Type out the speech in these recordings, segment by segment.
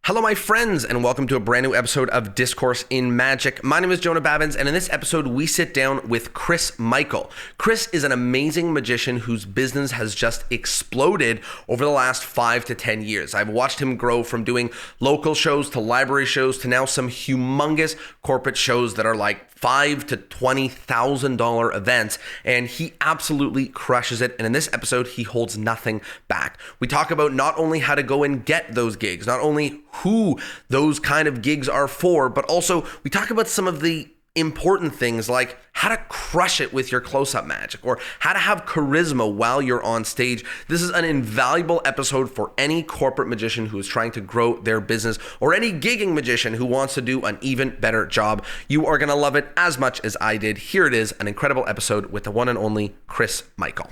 Hello, my friends, and welcome to a brand new episode of Discourse in Magic. My name is Jonah Babbins, and in this episode, we sit down with Chris Michael. Chris is an amazing magician whose business has just exploded over the last 5 to 10 years. I've watched him grow from doing local shows to library shows to now some humongous corporate shows that are like $5,000 to $20,000 events, and he absolutely crushes it. And in this episode, he holds nothing back. We talk about not only how to go and get those gigs, not only who those kind of gigs are for, but also we talk about some of the important things like how to crush it with your close-up magic or how to have charisma while you're on stage. This is an invaluable episode for any corporate magician who is trying to grow their business or any gigging magician who wants to do an even better job. You are going to love it as much as I did. Here it is, an incredible episode with the one and only Chris Michael.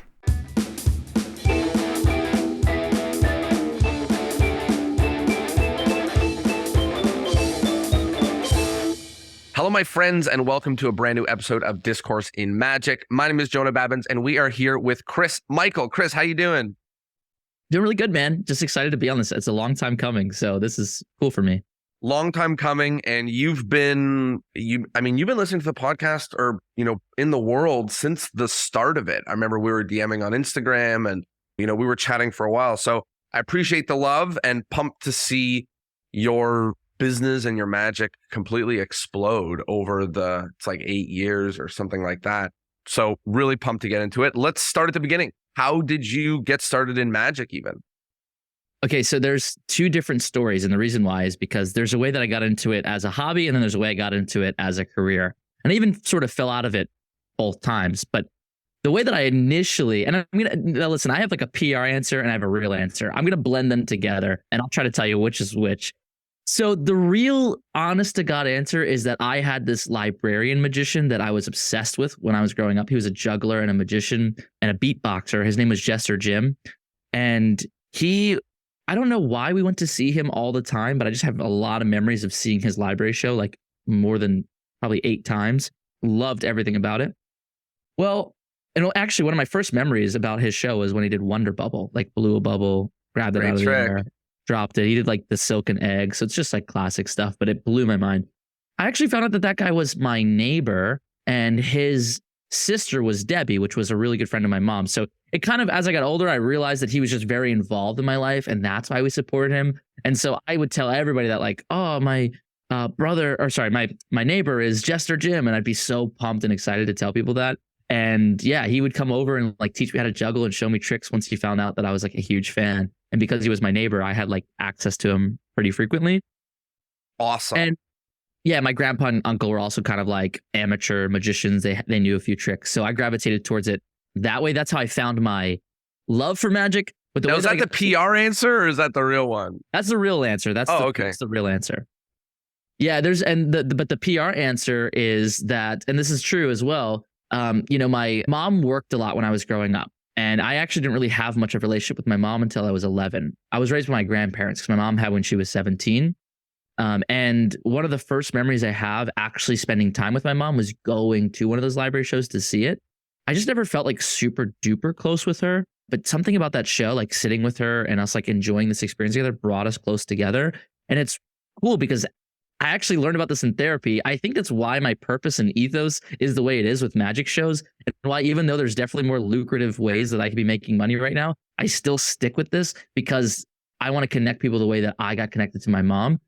Hello, my friends, and welcome to a brand new episode of Discourse in Magic. My name is Jonah Babbins, and we are here with Chris Michael. Chris, how you doing? Doing really good, man. Just excited to be on this. It's a long time coming, so this is cool for me. Long time coming, and you've been listening to the podcast or, in the world since the start of it. I remember we were DMing on Instagram and, we were chatting for a while. So I appreciate the love and pumped to see your business and your magic completely explode over it's like 8 years or something like that. So really pumped to get into it. Let's start at the beginning. How did you get started in magic even? Okay, so there's two different stories, and the reason why is because there's a way that I got into it as a hobby, and then there's a way I got into it as a career. And I even sort of fell out of it both times. But the way that I initially, and I'm going to, listen, I have like a PR answer and I have a real answer. I'm going to blend them together, and I'll try to tell you which is which. So the real honest to God answer is that I had this librarian magician that I was obsessed with when I was growing up. He was a juggler and a magician and a beatboxer. His name was Jester Jim. And I don't know why we went to see him all the time, but I just have a lot of memories of seeing his library show, like more than probably 8 times. Loved everything about it. Well, and actually one of my first memories about his show was when he did Wonder Bubble, like blew a bubble, grabbed it out of the air, dropped it. He did like the silken egg. So it's just like classic stuff, but it blew my mind. I actually found out that guy was my neighbor and his sister was Debbie, which was a really good friend of my mom. So it kind of, as I got older, I realized that he was just very involved in my life, and that's why we supported him. And so I would tell everybody that like, oh, my my neighbor is Jester Jim. And I'd be so pumped and excited to tell people that. And yeah, he would come over and like teach me how to juggle and show me tricks once he found out that I was like a huge fan. And because he was my neighbor, I had like access to him pretty frequently. Awesome. And yeah, my grandpa and uncle were also kind of like amateur magicians. They knew a few tricks. So I gravitated towards it that way. That's how I found my love for magic. But now, is that the PR answer or is that the real one? That's the real answer. That's the real answer. Yeah, but the PR answer is that, and this is true as well. My mom worked a lot when I was growing up. And I actually didn't really have much of a relationship with my mom until I was 11. I was raised by my grandparents because my mom had when she was 17. And one of the first memories I have actually spending time with my mom was going to one of those library shows to see it. I just never felt like super duper close with her. But something about that show, like sitting with her and us like enjoying this experience together, brought us close together. And it's cool because I actually learned about this in therapy. I think that's why my purpose and ethos is the way it is with magic shows, and why even though there's definitely more lucrative ways that I could be making money right now, I still stick with this because I want to connect people the way that I got connected to my mom.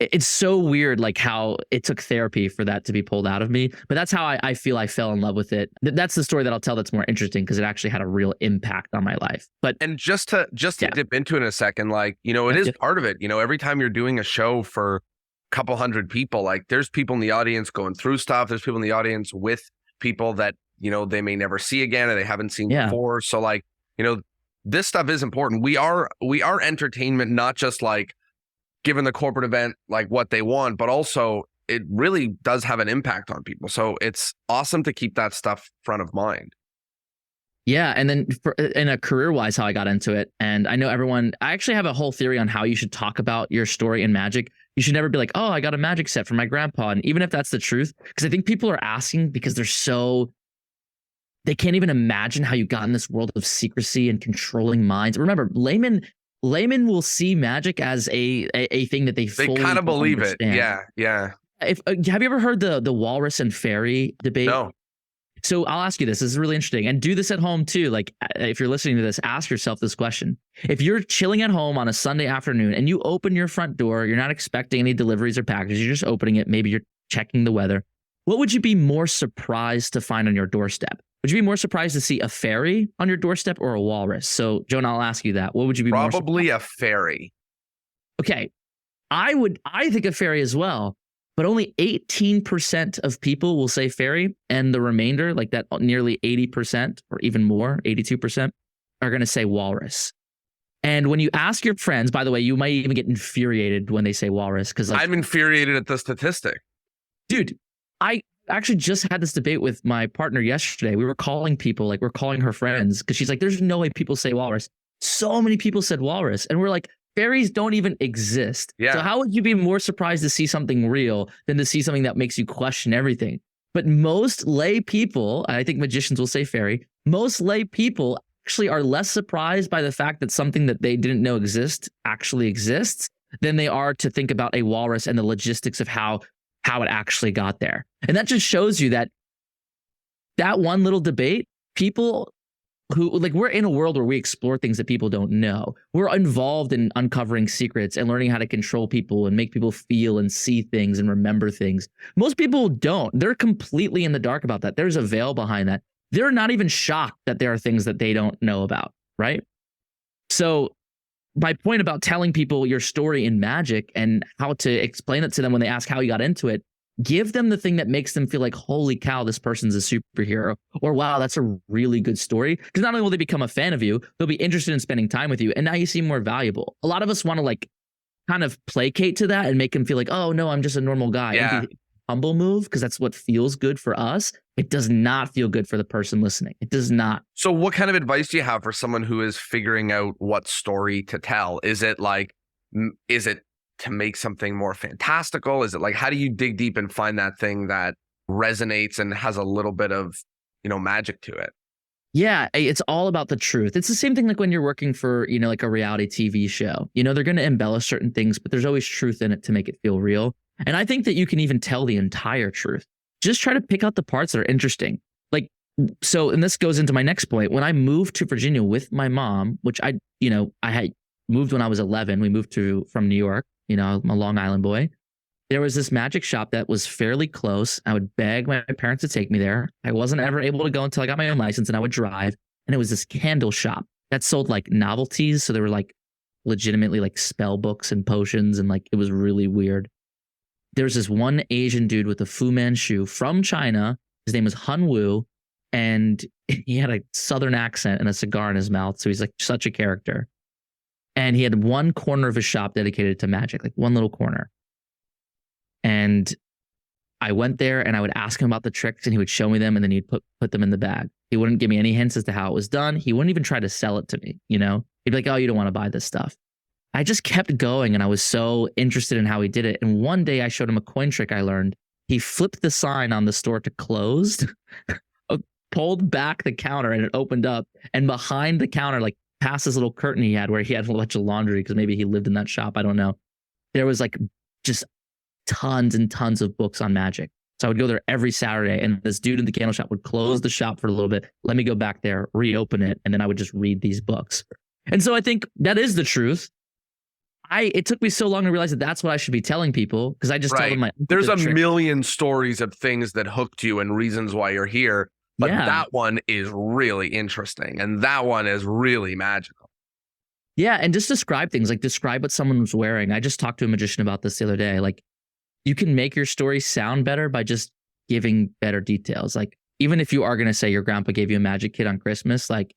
It's so weird, like how it took therapy for that to be pulled out of me, but that's how I feel I fell in love with it. That's the story that I'll tell that's more interesting because it actually had a real impact on my life. And just to dip into it in a second, like, it is part of it. Every time you're doing a show for couple hundred people, like there's people in the audience going through stuff. There's people in the audience with people that, they may never see again or they haven't seen before. So like, this stuff is important. We are entertainment, not just like giving the corporate event like what they want, but also it really does have an impact on people. So it's awesome to keep that stuff front of mind. Yeah. And then in a career wise, how I got into it. And I know I actually have a whole theory on how you should talk about your story in magic. You should never be like, oh, I got a magic set from my grandpa. And even if that's the truth, because I think people are asking because they can't even imagine how you got in this world of secrecy and controlling minds. Remember, laymen laymen will see magic as a thing that they They fully kind of believe it. understand. Yeah. Yeah. If have you ever heard the walrus and fairy debate? No. So I'll ask you this. This is really interesting. And do this at home too. Like if you're listening to this, ask yourself this question. If you're chilling at home on a Sunday afternoon and you open your front door, you're not expecting any deliveries or packages, you're just opening it. Maybe you're checking the weather. What would you be more surprised to find on your doorstep? Would you be more surprised to see a fairy on your doorstep or a walrus? So Jonah, I'll ask you that. What would you be Probably a fairy. Okay. I think a fairy as well. But only 18% of people will say fairy, and the remainder, like that nearly 80% or even more, 82%, are going to say walrus. And when you ask your friends, by the way, you might even get infuriated when they say walrus. Because I'm infuriated at the statistic. Dude, I actually just had this debate with my partner yesterday. We were calling people, like we're calling her friends, because she's like, there's no way people say walrus. So many people said walrus. And we're like, fairies don't even exist. Yeah. So how would you be more surprised to see something real than to see something that makes you question everything? But most lay people, I think magicians will say fairy, most lay people actually are less surprised by the fact that something that they didn't know actually exists than they are to think about a walrus and the logistics of how it actually got there. And that just shows you that one little debate, people who, like, we're in a world where we explore things that people don't know. We're involved in uncovering secrets and learning how to control people and make people feel and see things and remember things. Most people don't. They're completely in the dark about that. There's a veil behind that. They're not even shocked that there are things that they don't know about, right? So my point about telling people your story in magic and how to explain it to them when they ask how you got into it, give them the thing that makes them feel like, holy cow, this person's a superhero, or wow, that's a really good story. Because not only will they become a fan of you, they'll be interested in spending time with you, and now you seem more valuable. A lot of us want to like kind of placate to that and make them feel like, oh no, I'm just a normal guy. Yeah. Humble move, because that's what feels good for us. It does not feel good for the person listening. It does not. So what kind of advice do you have for someone who is figuring out what story to tell? Is it to make something more fantastical? Is it like, how do you dig deep and find that thing that resonates and has a little bit of, magic to it? Yeah, it's all about the truth. It's the same thing like when you're working for, like a reality TV show. They're going to embellish certain things, but there's always truth in it to make it feel real. And I think that you can even tell the entire truth. Just try to pick out the parts that are interesting. And this goes into my next point. When I moved to Virginia with my mom, which I had moved when I was 11, we moved from New York. I'm a Long Island boy. There was this magic shop that was fairly close. I would beg my parents to take me there. I wasn't ever able to go until I got my own license, and I would drive. And it was this candle shop that sold like novelties. So there were like legitimately like spell books and potions, and like it was really weird. There was this one Asian dude with a Fu Manchu from China. His name was Hun Wu, and he had a southern accent and a cigar in his mouth. So he's like such a character. And he had one corner of his shop dedicated to magic, like one little corner. And I went there and I would ask him about the tricks, and he would show me them, and then he'd put them in the bag. He wouldn't give me any hints as to how it was done. He wouldn't even try to sell it to me. He'd be like, oh, you don't want to buy this stuff. I just kept going, and I was so interested in how he did it. And one day I showed him a coin trick I learned. He flipped the sign on the store to closed, pulled back the counter, and it opened up. And behind the counter, like past this little curtain he had where he had a bunch of laundry, because maybe he lived in that shop, I don't know, there was like just tons and tons of books on magic. So I would go there every Saturday, and this dude in the candle shop would close the shop for a little bit, let me go back there, reopen it, and then I would just read these books. And so I think that is the truth. It took me so long to realize that that's what I should be telling people, because I just tell them there's a million stories of things that hooked you and reasons why you're here, but that one is really interesting, and that one is really magical. Yeah, and just describe things, like describe what someone was wearing. I just talked to a magician about this the other day. Like, you can make your story sound better by just giving better details. Like, even if you are going to say your grandpa gave you a magic kit on Christmas, like,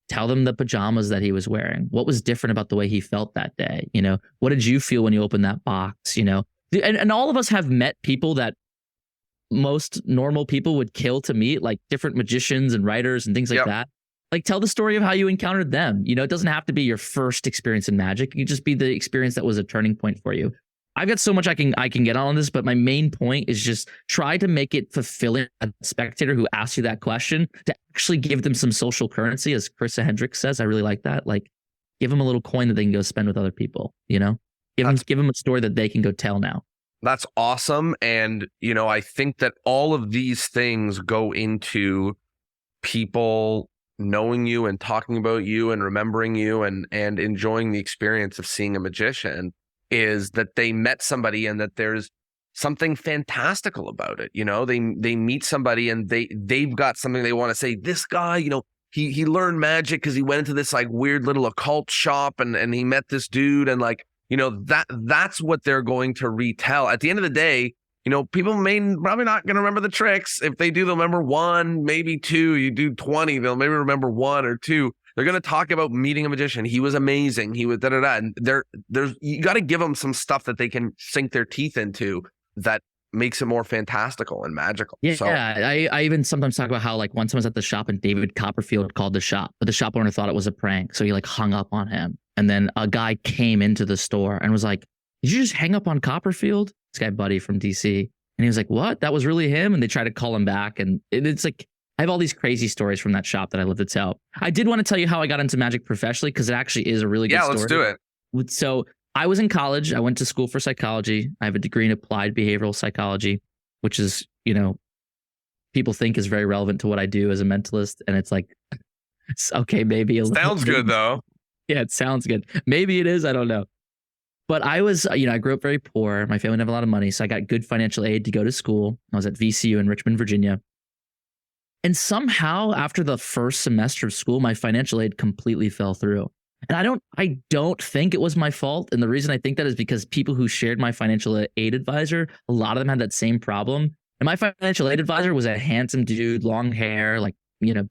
tell them the pajamas that he was wearing. What was different about the way he felt that day? What did you feel when you opened that box? And all of us have met people that most normal people would kill to meet, like different magicians and writers and things like that. Like, tell the story of how you encountered them. It doesn't have to be your first experience in magic. You just be the experience that was a turning point for you. I've got so much I can get on this, but my main point is just try to make it fulfilling a spectator who asks you that question, to actually give them some social currency, as Chris Hendricks says. I really like that. Like, give them a little coin that they can go spend with other people, give them a story that they can go tell now. That's awesome. And, I think that all of these things go into people knowing you and talking about you and remembering you and enjoying the experience of seeing a magician, is that they met somebody and that there's something fantastical about it. They meet somebody and they've got something they want to say. This guy, he learned magic because he went into this like weird little occult shop and he met this dude, and like, that's what they're going to retell. At the end of the day, people probably not going to remember the tricks. If they do, they'll remember one, maybe two. You do 20, they'll maybe remember one or two. They're going to talk about meeting a magician. He was amazing. He was da-da-da. And you got to give them some stuff that they can sink their teeth into that makes it more fantastical and magical. Yeah, so. I even sometimes talk about how like once I was at the shop and David Copperfield called the shop, but the shop owner thought it was a prank. So he like hung up on him. And then a guy came into the store and was like, "Did you just hang up on Copperfield?" This guy, Buddy from DC. And he was like, "What? That was really him?" And they tried to call him back. And it's like, I have all these crazy stories from that shop that I love to tell. I did want to tell you how I got into magic professionally, because it actually is a really good story. Yeah, let's do it. So I was in college. I went to school for psychology. I have a degree in applied behavioral psychology, which is, people think is very relevant to what I do as a mentalist. And it's like, it's okay, maybe a little. Sounds good though. Yeah, it sounds good. Maybe it is. I don't know. But I was, I grew up very poor. My family didn't have a lot of money. So I got good financial aid to go to school. I was at VCU in Richmond, Virginia. And somehow after the first semester of school, my financial aid completely fell through. And I don't think it was my fault. And the reason I think that is because people who shared my financial aid advisor, a lot of them had that same problem. And my financial aid advisor was a handsome dude, long hair, like,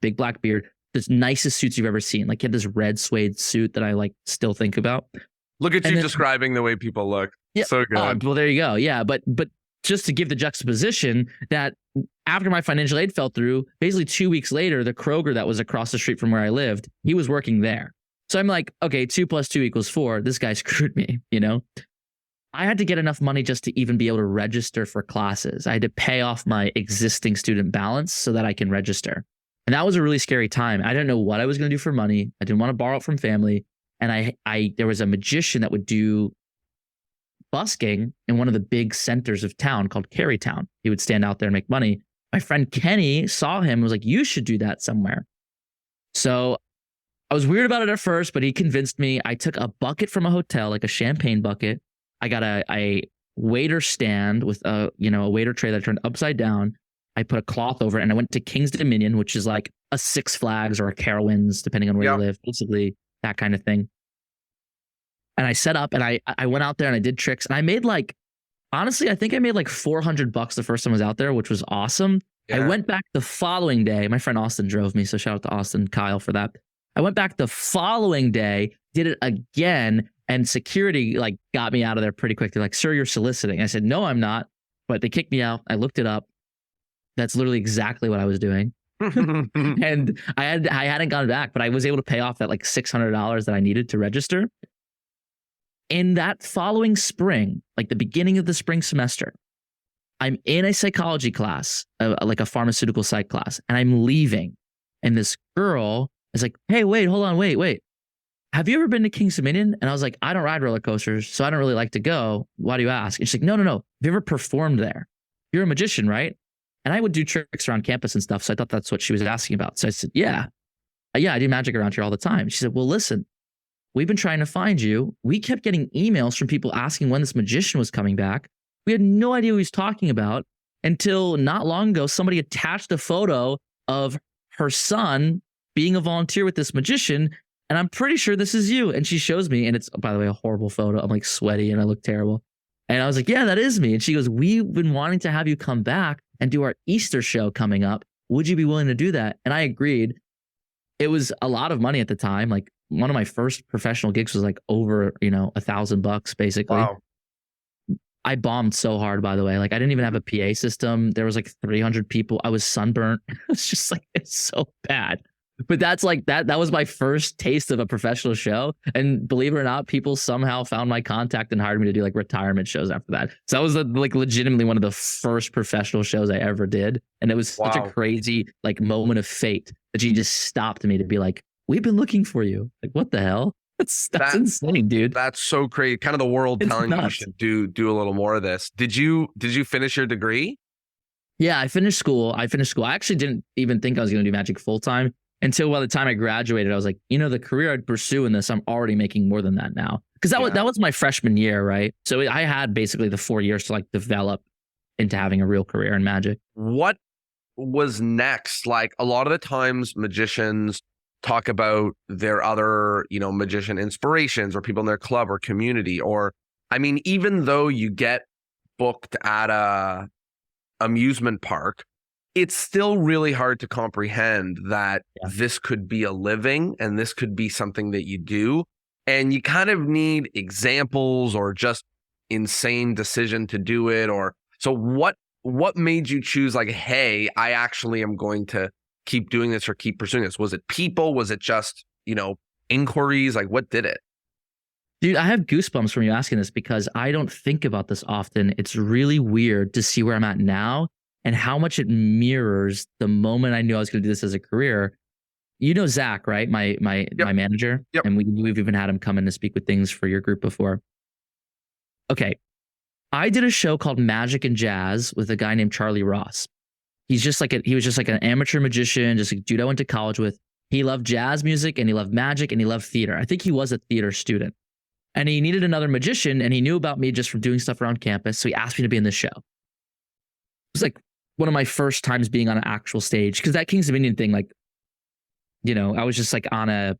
big black beard, the nicest suits you've ever seen. Like he had this red suede suit that I like still think about. Look at you describing the way people look. Yeah. So good. Well, there you go. Yeah. But just to give the juxtaposition that after my financial aid fell through, basically 2 weeks later, the Kroger that was across the street from where I lived, he was working there. So I'm like, okay, 2 + 2 = 4. This guy screwed me, I had to get enough money just to even be able to register for classes. I had to pay off my existing student balance so that I can register. And that was a really scary time. I didn't know what I was going to do for money. I didn't want to borrow it from family. And there was a magician that would do busking in one of the big centers of town called Carytown. He would stand out there and make money. My friend Kenny saw him and was like, "You should do that somewhere." So I was weird about it at first, but he convinced me. I took a bucket from a hotel, like a champagne bucket. I got a waiter stand with a waiter tray that I turned upside down. I put a cloth over it and I went to King's Dominion, which is like a Six Flags or a Carowinds, depending on where you live, basically that kind of thing. And I set up and I went out there and I did tricks and I made honestly, I think I made like $400 the first time I was out there, which was awesome. Yeah. I went back the following day. My friend Austin drove me. So shout out to Austin, Kyle for that. I went back the following day, did it again, and security got me out of there pretty quick. They're like, "Sir, you're soliciting." I said, "No, I'm not." But they kicked me out. I looked it up. That's literally exactly what I was doing. And I hadn't gone back, but I was able to pay off that like $600 that I needed to register. In that following spring, like the beginning of the spring semester, I'm in a psychology class, like a pharmaceutical psych class, and I'm leaving. And this girl is like, "Hey, wait, hold on, wait. Have you ever been to King's Dominion?" And I was like, "I don't ride roller coasters, so I don't really like to go. Why do you ask?" And she's like, No. Have you ever performed there? You're a magician, right?" And I would do tricks around campus and stuff. So I thought that's what she was asking about. So I said, yeah, I do magic around here all the time. She said, "Well, listen, we've been trying to find you. We kept getting emails from people asking when this magician was coming back. We had no idea what he was talking about until not long ago, somebody attached a photo of her son being a volunteer with this magician. And I'm pretty sure this is you." And she shows me, and it's, by the way, a horrible photo. I'm like sweaty and I look terrible. And I was like, "Yeah, that is me." And she goes, "We've been wanting to have you come back and do our Easter show coming up. Would you be willing to do that?" And I agreed. It was a lot of money at the time. Like one of my first professional gigs was like over, $1,000 basically. Wow. I bombed so hard, by the way. Like I didn't even have a PA system. There was like 300 people. I was sunburnt. It's just like, it's so bad. But that's like that was my first taste of a professional show. And believe it or not, people somehow found my contact and hired me to do like retirement shows after that. So that was like legitimately one of the first professional shows I ever did. And it was such a crazy like moment of fate that she just stopped me to be like, "We've been looking for you." Like, what the hell? That's That insane, dude. that's so crazy. Kind of the world It's telling you nuts. should do a little more of this. Did you finish your degree? Yeah, I finished school. I actually didn't even think I was going to do magic full time until by the time I graduated, I was like, the career I'd pursue in this, I'm already making more than that now. Because Yeah. that was my freshman year, right? So I had basically the 4 years to like develop into having a real career in magic. What was next? Like a lot of the times magicians talk about their other, magician inspirations or people in their club or community, or I mean, even though you get booked at a amusement park, it's still really hard to comprehend that Yeah. this could be a living and this could be something that you do. And you kind of need examples or just insane decision to do it. Or so what made you choose like, hey, I actually am going to keep doing this or keep pursuing this? Was it people? Was it just, inquiries? Like what did it? Dude, I have goosebumps from you asking this because I don't think about this often. It's really weird to see where I'm at now and how much it mirrors the moment I knew I was going to do this as a career. You know Zach, right? My Yep. manager, Yep. and we've even had him come in to speak with things for your group before. Okay, I did a show called Magic and Jazz with a guy named Charlie Ross. He was just like an amateur magician, just a dude I went to college with. He loved jazz music and he loved magic and he loved theater. I think he was a theater student. And he needed another magician, and he knew about me just from doing stuff around campus. So he asked me to be in this show. It was like one of my first times being on an actual stage because that Kings Dominion thing, like, I was just like I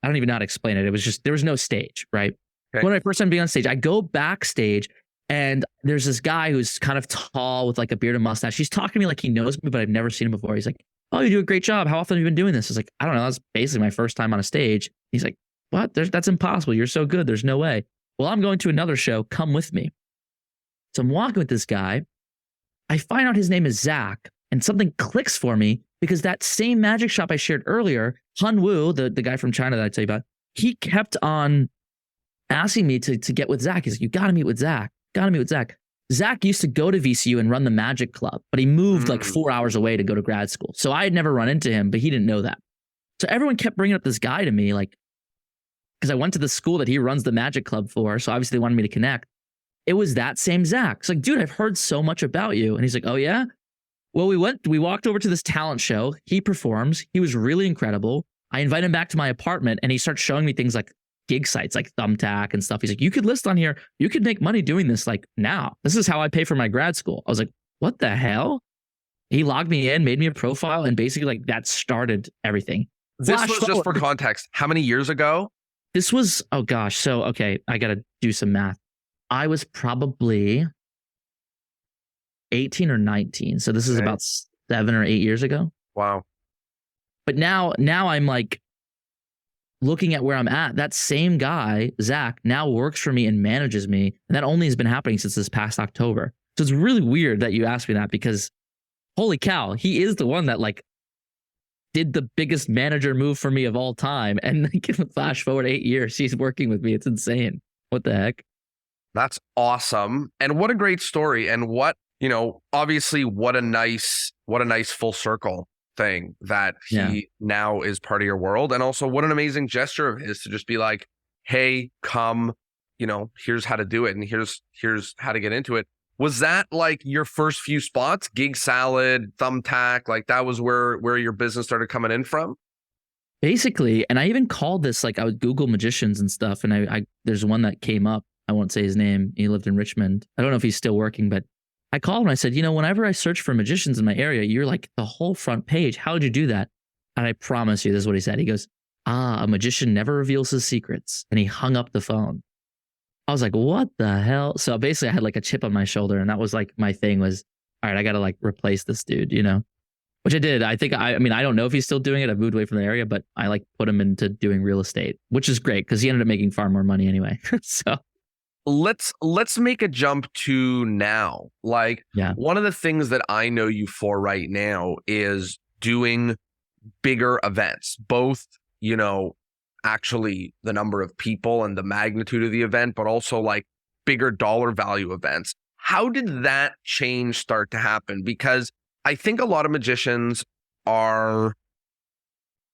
don't even know how to explain it. It was just, there was no stage, right? Okay. One of my first time being on stage, I go backstage and there's this guy who's kind of tall with like a beard and mustache. He's talking to me like he knows me, but I've never seen him before. He's like, "Oh, you do a great job. How often have you been doing this?" I was like, "I don't know. That's basically my first time on a stage." He's like, "What? That's impossible. You're so good. There's no way." Well, I'm going to another show. Come with me. So I'm walking with this guy. I find out his name is Zach, and something clicks for me because that same magic shop I shared earlier, Han Wu, the guy from China that I tell you about, he kept on asking me to get with Zach. He's like, "You got to meet with Zach. Got to meet with Zach." Zach used to go to VCU and run the magic club, but he moved like 4 hours away to go to grad school. So I had never run into him, but he didn't know that. So everyone kept bringing up this guy to me, like, because I went to the school that he runs the magic club for. So obviously they wanted me to connect. It was that same Zach. It's like, "Dude, I've heard so much about you." And he's like, "Oh yeah?" Well, we walked over to this talent show. He performs. He was really incredible. I invite him back to my apartment and he starts showing me things like gig sites like Thumbtack and stuff. He's like, "You could list on here. You could make money doing this like now. This is how I pay for my grad school." I was like, "What the hell?" He logged me in, made me a profile, and basically like that started everything. This Flash was just for forward. context. How many years ago? This was, oh gosh. So, okay, I got to do some math. I was probably 18 or 19. So this is Okay. about 7 or 8 years ago. Wow. But now I'm like looking at where I'm at. That same guy, Zach, now works for me and manages me. And that only has been happening since this past October. So it's really weird that you asked me that because holy cow, he is the one that like did the biggest manager move for me of all time. And like, flash forward 8 years, he's working with me. It's insane. What the heck? That's awesome. And what a great story. And obviously what a nice full circle thing that he now is part of your world. And also what an amazing gesture of his to just be like, "Hey, come, here's how to do it. And here's how to get into it." Was that like your first few spots, Gig Salad, Thumbtack? Like that was where your business started coming in from? Basically, and I even called this, like I would Google magicians and stuff. And I there's one that came up. I won't say his name. He lived in Richmond. I don't know if he's still working, but I called him. I said, "Whenever I search for magicians in my area, you're like the whole front page. How did you do that?" And I promise you, this is what he said. He goes, "A magician never reveals his secrets." And he hung up the phone. I was like, "What the hell?" So basically I had like a chip on my shoulder. And that was like my thing was, all right, I got to like replace this dude, which I did. I think, I mean, I don't know if he's still doing it. I've moved away from the area, but I like put him into doing real estate, which is great because he ended up making far more money anyway. So Let's make a jump to now. Like one of the things that I know you for right now is doing bigger events, both, actually the number of people and the magnitude of the event, but also like bigger dollar value events. How did that change start to happen? Because I think a lot of magicians are,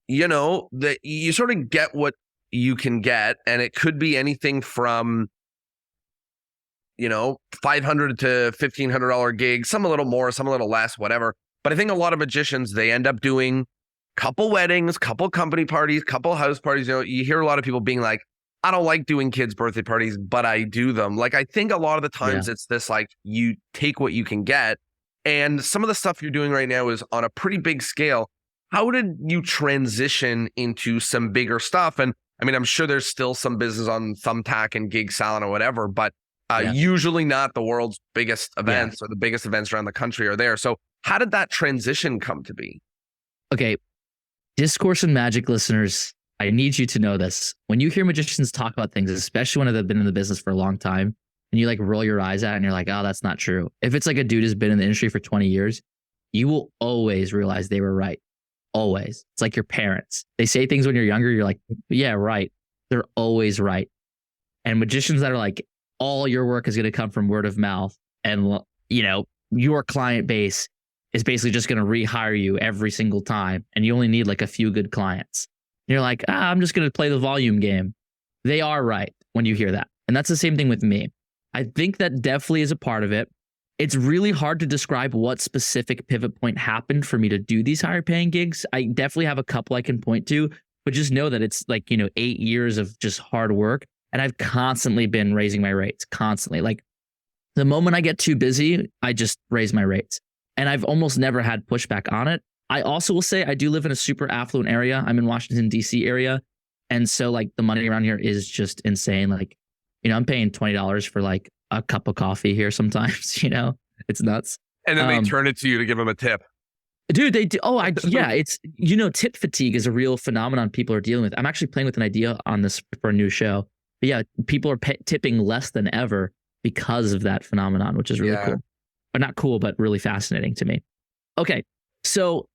that you sort of get what you can get, and it could be anything from, $500 to $1,500 gigs, some a little more, some a little less, whatever. But I think a lot of magicians, they end up doing couple weddings, couple company parties, couple house parties. You hear a lot of people being like, I don't like doing kids' birthday parties, but I do them. Like, I think a lot of the times it's this, like, you take what you can get. And some of the stuff you're doing right now is on a pretty big scale. How did you transition into some bigger stuff? And I mean, I'm sure there's still some business on Thumbtack and Gig Salon or whatever, but usually not the world's biggest events or the biggest events around the country are there. So how did that transition come to be? Okay. Discourse and Magic listeners, I need you to know this. When you hear magicians talk about things, especially when they've been in the business for a long time, and you like roll your eyes at it and you're like, oh, that's not true. If it's like a dude who's been in the industry for 20 years, you will always realize they were right. Always. It's like your parents. They say things when you're younger, you're like, yeah, right. They're always right. And magicians that are like, all your work is going to come from word of mouth, and your client base is basically just going to rehire you every single time, and you only need like a few good clients. And you're like, I'm just going to play the volume game. They are right when you hear that. And that's the same thing with me. I think that definitely is a part of it. It's really hard to describe what specific pivot point happened for me to do these higher paying gigs. I definitely have a couple I can point to, but just know that it's like, 8 years of just hard work. And I've constantly been raising my rates, constantly. Like, the moment I get too busy, I just raise my rates. And I've almost never had pushback on it. I also will say I do live in a super affluent area. I'm in Washington, D.C. area. And so like the money around here is just insane. Like, I'm paying $20 for like a cup of coffee here sometimes, it's nuts. And then they turn it to you to give them a tip. Dude, they do. Oh, it's, tip fatigue is a real phenomenon people are dealing with. I'm actually playing with an idea on this for a new show. But yeah, people are tipping less than ever because of that phenomenon, which is really cool. But not cool, but really fascinating to me. Okay, so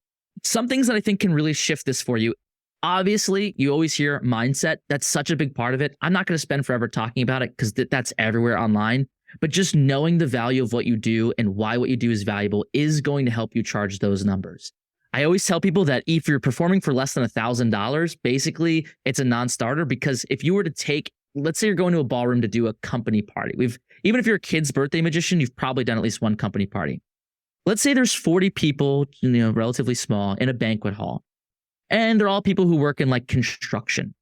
some things that I think can really shift this for you. Obviously, you always hear mindset. That's such a big part of it. I'm not going to spend forever talking about it because that's everywhere online. But just knowing the value of what you do and why what you do is valuable is going to help you charge those numbers. I always tell people that if you're performing for less than $1,000, basically it's a non-starter, because if you were to take, let's say you're going to a ballroom to do a company party. Even if you're a kid's birthday magician, you've probably done at least one company party. Let's say there's 40 people, relatively small, in a banquet hall, and they're all people who work in like construction.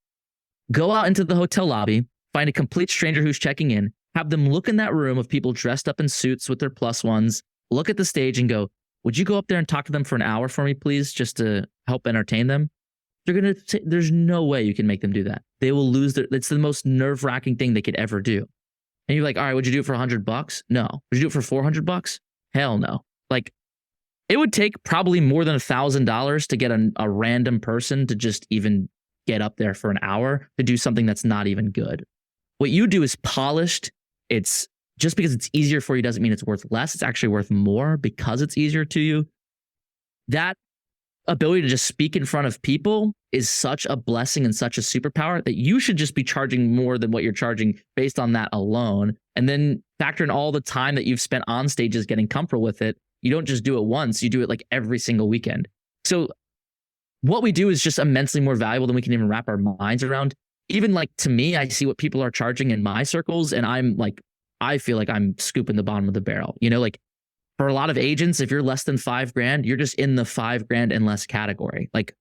Go out into the hotel lobby, find a complete stranger who's checking in, have them look in that room of people dressed up in suits with their plus ones, look at the stage and go, would you go up there and talk to them for an hour for me, please, just to help entertain them? They're going to say, there's no way you can make them do that. They will lose it's the most nerve-wracking thing they could ever do. And you're like, all right, would you do it for $100? No. Would you do it for $400? Hell no. Like, it would take probably more than $1,000 to get a random person to just even get up there for an hour to do something that's not even good. What you do is polished. It's just because it's easier for you doesn't mean it's worth less. It's actually worth more because it's easier to you. That ability to just speak in front of people is such a blessing and such a superpower that you should just be charging more than what you're charging based on that alone. And then factor in all the time that you've spent on stages getting comfortable with it. You don't just do it once, you do it like every single weekend. So what we do is just immensely more valuable than we can even wrap our minds around. Even like, to me, I see what people are charging in my circles, and I feel like I'm scooping the bottom of the barrel. Like, for a lot of agents, if you're less than $5,000, you're just in the $5,000 and less category. Like,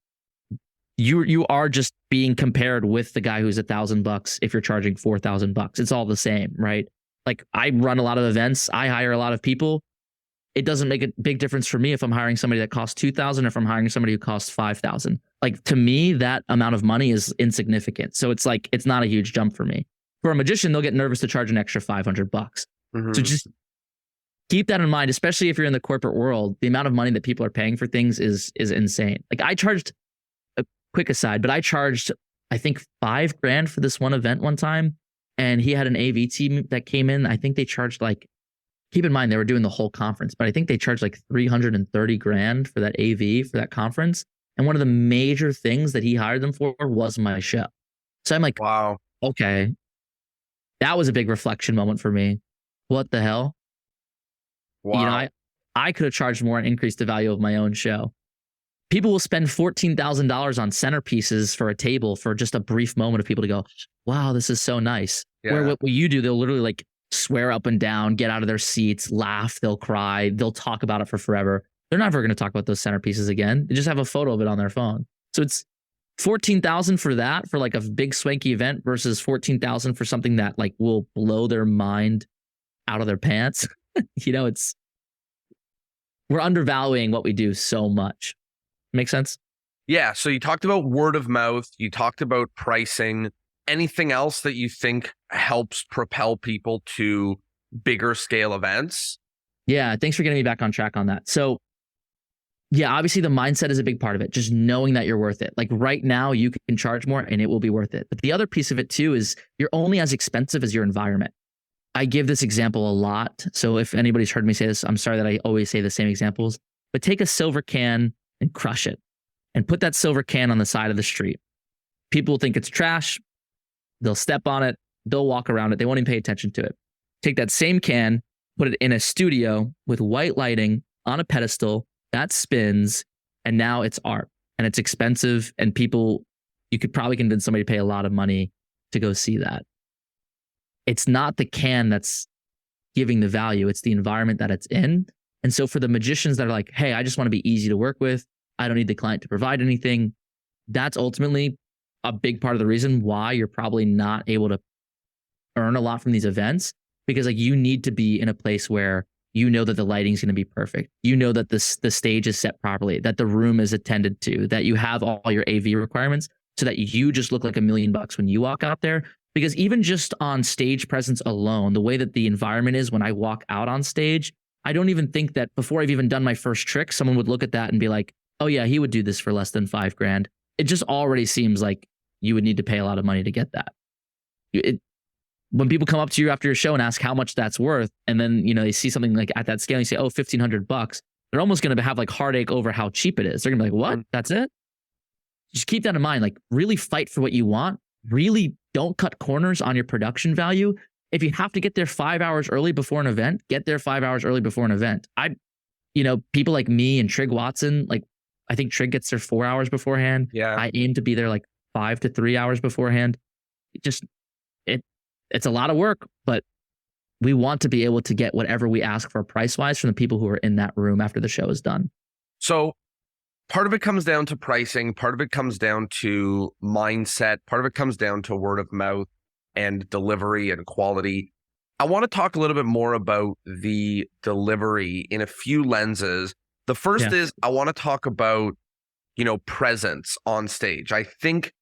you are just being compared with the guy who's $1,000 if you're charging $4,000. It's all the same, right? Like, I run a lot of events, I hire a lot of people. It doesn't make a big difference for me if I'm hiring somebody that costs $2,000 or if I'm hiring somebody who costs $5,000. Like, to me, that amount of money is insignificant. So it's like, it's not a huge jump for me. For a magician, they'll get nervous to charge an extra $500. Mm-hmm. So just keep that in mind, especially if you're in the corporate world. The amount of money that people are paying for things is insane. Like, I charged, a quick aside, but I charged, I think, $5,000 for this one event one time. And he had an AV team that came in. I think they charged like, keep in mind, they were doing the whole conference, but I think they charged like $330,000 for that AV for that conference. And one of the major things that he hired them for was my show. So I'm like, wow, okay. That was a big reflection moment for me. What the hell? Wow. I could have charged more and increased the value of my own show. people will spend $14,000 on centerpieces for a table for just a brief moment of people to go, wow, this is so nice. Yeah. Where what you do, they'll literally like swear up and down, get out of their seats, laugh, they'll cry, they'll talk about it for forever. They're never going to talk about those centerpieces again. They just have a photo of it on their phone. So it's 14,000 for that, for like a big swanky event, versus 14,000 for something that like will blow their mind out of their pants. We're undervaluing what we do so much. Make sense? Yeah. So you talked about word of mouth. You talked about pricing. Anything else that you think helps propel people to bigger scale events? Yeah. Thanks for getting me back on track on that. So yeah, obviously the mindset is a big part of it. Just knowing that you're worth it. Like right now you can charge more and it will be worth it. But the other piece of it too is you're only as expensive as your environment. I give this example a lot. So if anybody's heard me say this, I'm sorry that I always say the same examples, but take a silver can and crush it and put that silver can on the side of the street. People will think it's trash. They'll step on it. They'll walk around it. They won't even pay attention to it. Take that same can, put it in a studio with white lighting on a pedestal that spins, and now it's art and it's expensive. And you could probably convince somebody to pay a lot of money to go see that. It's not the can that's giving the value. It's the environment that it's in. And so for the magicians that are like, hey, I just want to be easy to work with, I don't need the client to provide anything, that's ultimately a big part of the reason why you're probably not able to earn a lot from these events, because like you need to be in a place where you know that the lighting's going to be perfect. You know that the stage is set properly, that the room is attended to, that you have all your AV requirements so that you just look like $1 million when you walk out there. Because even just on stage presence alone, the way that the environment is when I walk out on stage, I don't even think that before I've even done my first trick, someone would look at that and be like, oh yeah, he would do this for less than $5,000. It just already seems like you would need to pay a lot of money to get that. When people come up to you after your show and ask how much that's worth, and then, they see something like at that scale, and you say, oh, $1,500, they're almost going to have like heartache over how cheap it is. They're going to be like, what? That's it? Just keep that in mind. Like really fight for what you want. Really don't cut corners on your production value. If you have to get there 5 hours early before an event, get there 5 hours early before an event. People like me and Trig Watson, like I think Trig gets there 4 hours beforehand. Yeah. I aim to be there like 5 to 3 hours beforehand. It's a lot of work, but we want to be able to get whatever we ask for price wise from the people who are in that room after the show is done. So part of it comes down to pricing. Part of it comes down to mindset. Part of it comes down to word of mouth and delivery and quality. I want to talk a little bit more about the delivery in a few lenses. The first is I want to talk about, presence on stage. I think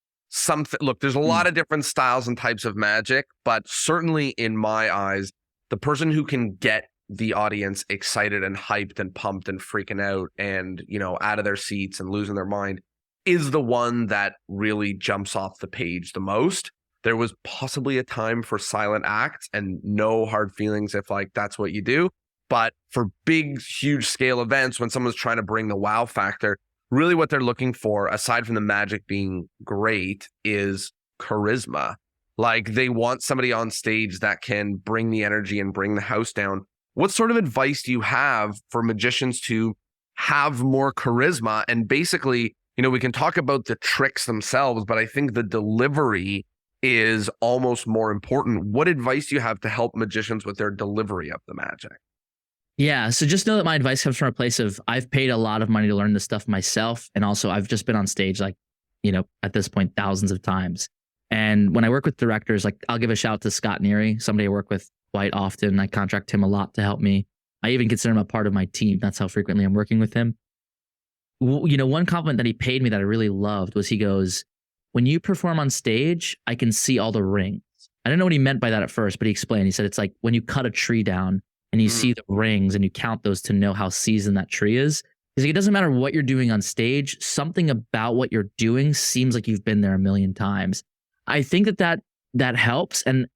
there's a lot of different styles and types of magic, but certainly in my eyes, the person who can get the audience excited and hyped and pumped and freaking out and, out of their seats and losing their mind is the one that really jumps off the page the most. There was possibly a time for silent acts, and no hard feelings if like that's what you do. But for big, huge scale events, when someone's trying to bring the wow factor, really what they're looking for, aside from the magic being great, is charisma. Like they want somebody on stage that can bring the energy and bring the house down. What sort of advice do you have for magicians to have more charisma? And basically, we can talk about the tricks themselves, but I think the delivery is almost more important. What advice do you have to help magicians with their delivery of the magic? Yeah. So just know that my advice comes from a place of I've paid a lot of money to learn this stuff myself. And also I've just been on stage, like, at this point, thousands of times. And when I work with directors, like I'll give a shout out to Scott Neary, somebody I work with quite often. I contract him a lot to help me. I even consider him a part of my team. That's how frequently I'm working with him. One compliment that he paid me that I really loved was he goes, when you perform on stage, I can see all the rings. I didn't know what he meant by that at first, but he explained. He said, it's like when you cut a tree down and you see the rings and you count those to know how seasoned that tree is. He's like, it doesn't matter what you're doing on stage. Something about what you're doing seems like you've been there a million times. I think that helps. And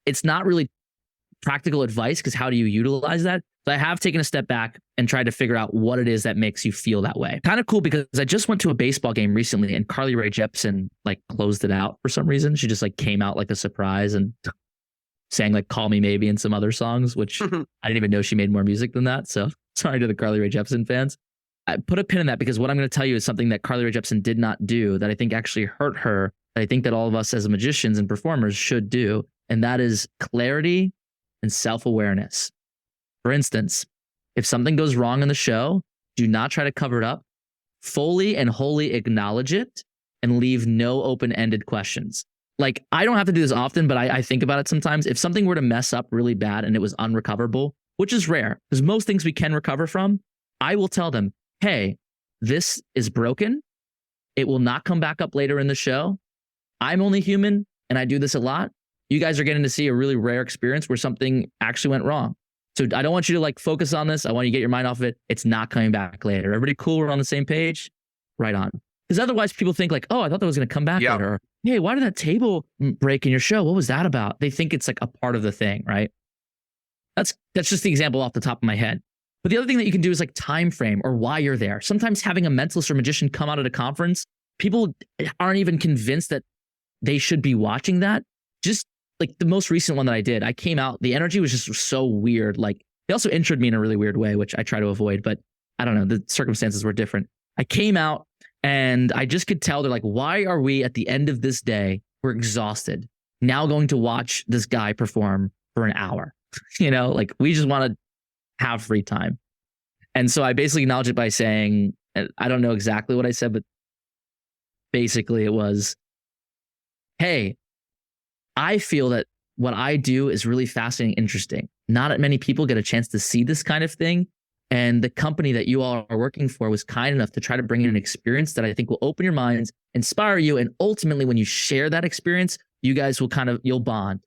it's not really practical advice because how do you utilize that? So I have taken a step back and tried to figure out what it is that makes you feel that way. Kind of cool because I just went to a baseball game recently and Carly Rae Jepsen like closed it out for some reason. She just like came out like a surprise and sang like Call Me Maybe and some other songs, which I didn't even know she made more music than that. So sorry to the Carly Rae Jepsen fans. I put a pin in that because what I'm going to tell you is something that Carly Rae Jepsen did not do that I think actually hurt her. That I think that all of us as magicians and performers should do. And that is clarity and self-awareness. For instance, if something goes wrong in the show, do not try to cover it up. Fully and wholly acknowledge it and leave no open-ended questions. Like, I don't have to do this often, but I think about it sometimes. If something were to mess up really bad and it was unrecoverable, which is rare, because most things we can recover from, I will tell them, hey, this is broken. It will not come back up later in the show. I'm only human, and I do this a lot. You guys are getting to see a really rare experience where something actually went wrong. So I don't want you to like focus on this. I want you to get your mind off of it. It's not coming back later. Everybody cool? We're on the same page? Right on. Because otherwise people think like, oh, I thought that was going to come back later. Or, hey, why did that table break in your show? What was that about? They think it's like a part of the thing, right? That's just the example off the top of my head. But the other thing that you can do is like time frame or why you're there. Sometimes having a mentalist or magician come out at a conference, people aren't even convinced that they should be watching that. Just like the most recent one that I did, I came out, the energy was just so weird. Like they also introed me in a really weird way, which I try to avoid, but I don't know, the circumstances were different. I came out and I just could tell they're like, why are we at the end of this day, we're exhausted, now going to watch this guy perform for an hour? You know, like we just want to have free time. And so I basically acknowledged it by saying, I don't know exactly what I said, but basically it was, hey, I feel that what I do is really fascinating, interesting. Not many people get a chance to see this kind of thing. And the company that you all are working for was kind enough to try to bring in an experience that I think will open your minds, inspire you. And ultimately, when you share that experience, you guys will you'll bond.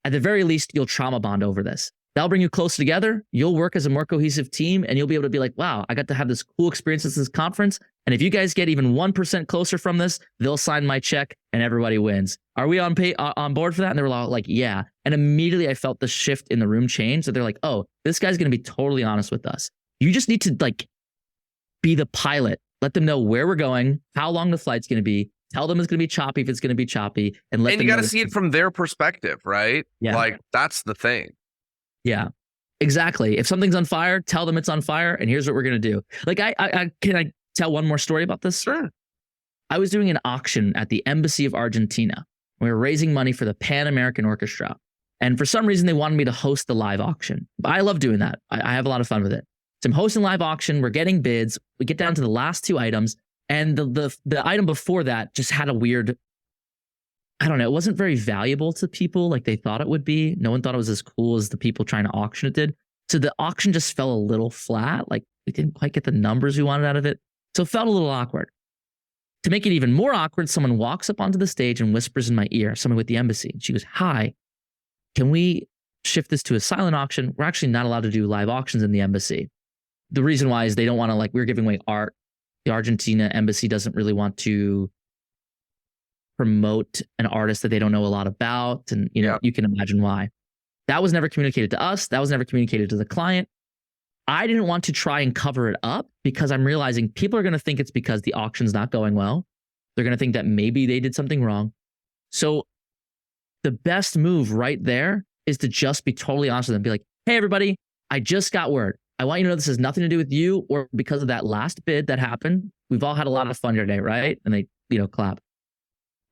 At the very least, you'll trauma bond over this. That'll bring you closer together. You'll work as a more cohesive team and you'll be able to be like, wow, I got to have this cool experience at this conference. And if you guys get even 1% closer from this, they'll sign my check and everybody wins. Are we on board for that? And they were all like, yeah. And immediately I felt the shift in the room change. So they're like, oh, this guy's going to be totally honest with us. You just need to like be the pilot. Let them know where we're going, how long the flight's going to be. Tell them it's going to be choppy if it's going to be choppy. And you got to see it from their perspective, right? Yeah. Like that's the thing. Yeah, exactly. If something's on fire, tell them it's on fire. And here's what we're going to do. Like, can I tell one more story about this? Sure. I was doing an auction at the Embassy of Argentina. We were raising money for the Pan American Orchestra. And for some reason, they wanted me to host the live auction. I love doing that. I have a lot of fun with it. So I'm hosting live auction. We're getting bids. We get down to the last two items. And the item before that just had a weird, I don't know, it wasn't very valuable to people like they thought it would be. No one thought it was as cool as the people trying to auction it did. So the auction just fell a little flat. Like we didn't quite get the numbers we wanted out of it. So it felt a little awkward. To make it even more awkward, someone walks up onto the stage and whispers in my ear, someone with the embassy. She goes, hi, can we shift this to a silent auction? We're actually not allowed to do live auctions in the embassy. The reason why is they don't want to, like, we're giving away art. The Argentina embassy doesn't really want to promote an artist that they don't know a lot about. And, you know, you can imagine why. That was never communicated to us. That was never communicated to the client. I didn't want to try and cover it up because I'm realizing people are going to think it's because the auction's not going well. They're going to think that maybe they did something wrong. So the best move right there is to just be totally honest with them. Be like, hey, everybody, I just got word. I want you to know this has nothing to do with you or because of that last bid that happened. We've all had a lot of fun today, right? And they, clap.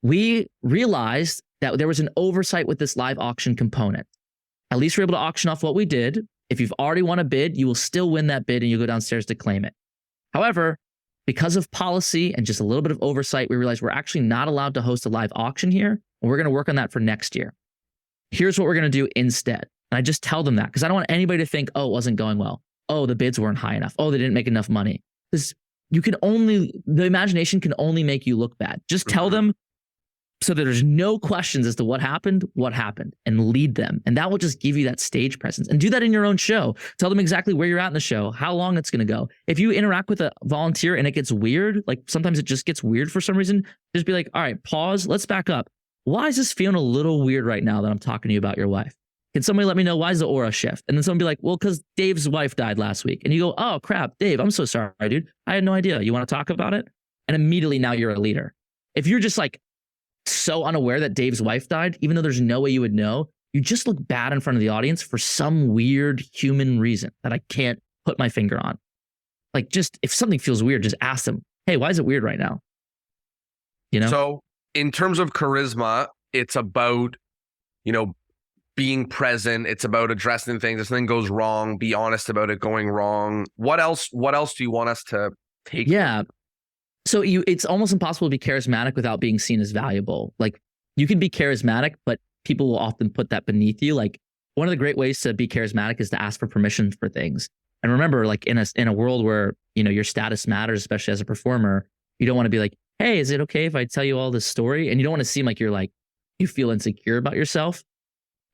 We realized that there was an oversight with this live auction component. At least we're able to auction off what we did. If you've already won a bid, you will still win that bid and you go downstairs to claim it. However, because of policy and just a little bit of oversight, we realized we're actually not allowed to host a live auction here. And we're going to work on that for next year. Here's what we're going to do instead. And I just tell them that because I don't want anybody to think, oh, it wasn't going well. Oh, the bids weren't high enough. Oh, they didn't make enough money. Because the imagination can only make you look bad. Just tell them so that there's no questions as to what happened, and lead them. And that will just give you that stage presence. And do that in your own show. Tell them exactly where you're at in the show, how long it's going to go. If you interact with a volunteer and it gets weird, like sometimes it just gets weird for some reason, just be like, all right, pause, let's back up. Why is this feeling a little weird right now that I'm talking to you about your wife? Can somebody let me know why is the aura shift? And then someone be like, well, because Dave's wife died last week. And you go, oh, crap, Dave, I'm so sorry, dude. I had no idea. You want to talk about it? And immediately now you're a leader. If you're just like so unaware that Dave's wife died, even though there's no way you would know, you just look bad in front of the audience for some weird human reason that I can't put my finger on. Like, just if something feels weird, just ask them, hey, why is it weird right now? You know? So in terms of charisma, it's about, being present. It's about addressing things. If something goes wrong, be honest about it going wrong. What else do you want us to take? Yeah. So it's almost impossible to be charismatic without being seen as valuable. Like, you can be charismatic, but people will often put that beneath you. Like, one of the great ways to be charismatic is to ask for permission for things. And remember, like, in a world where, your status matters, especially as a performer, you don't want to be like, hey, is it okay if I tell you all this story? And you don't want to seem like you feel insecure about yourself.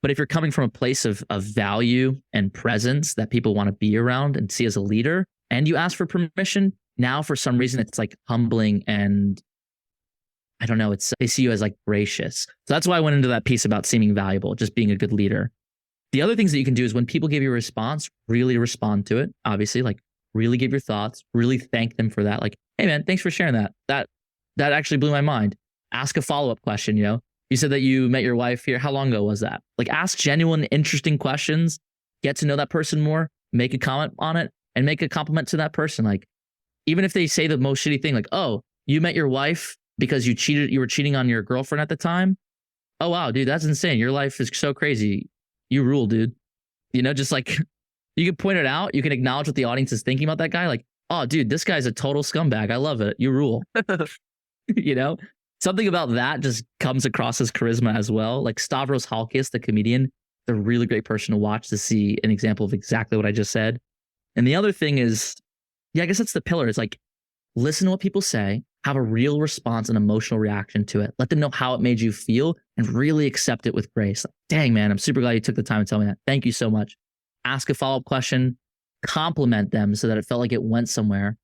But if you're coming from a place of value and presence that people want to be around and see as a leader, and you ask for permission, now for some reason it's like humbling, and I don't know, they see you as like gracious. So that's why I went into that piece about seeming valuable, just being a good leader. The other things that you can do is when people give you a response, really respond to it. Obviously, like, really give your thoughts, really thank them for that. Like, hey man, thanks for sharing that. That actually blew my mind. Ask a follow-up question, You said that you met your wife here. How long ago was that? Like, ask genuine, interesting questions, get to know that person more, make a comment on it, and make a compliment to that person. Like, even if they say the most shitty thing, like, oh, you met your wife because you were cheating on your girlfriend at the time. Oh, wow, dude, that's insane. Your life is so crazy. You rule, dude. Just like, you can point it out. You can acknowledge what the audience is thinking about that guy. Like, oh, dude, this guy's a total scumbag. I love it. You rule. Something about that just comes across as charisma as well. Like Stavros Halkias, the comedian, a really great person to watch to see an example of exactly what I just said. And the other thing is, I guess that's the pillar. It's like, listen to what people say, have a real response and emotional reaction to it. Let them know how it made you feel and really accept it with grace. Like, dang, man, I'm super glad you took the time to tell me that. Thank you so much. Ask a follow-up question, compliment them so that it felt like it went somewhere.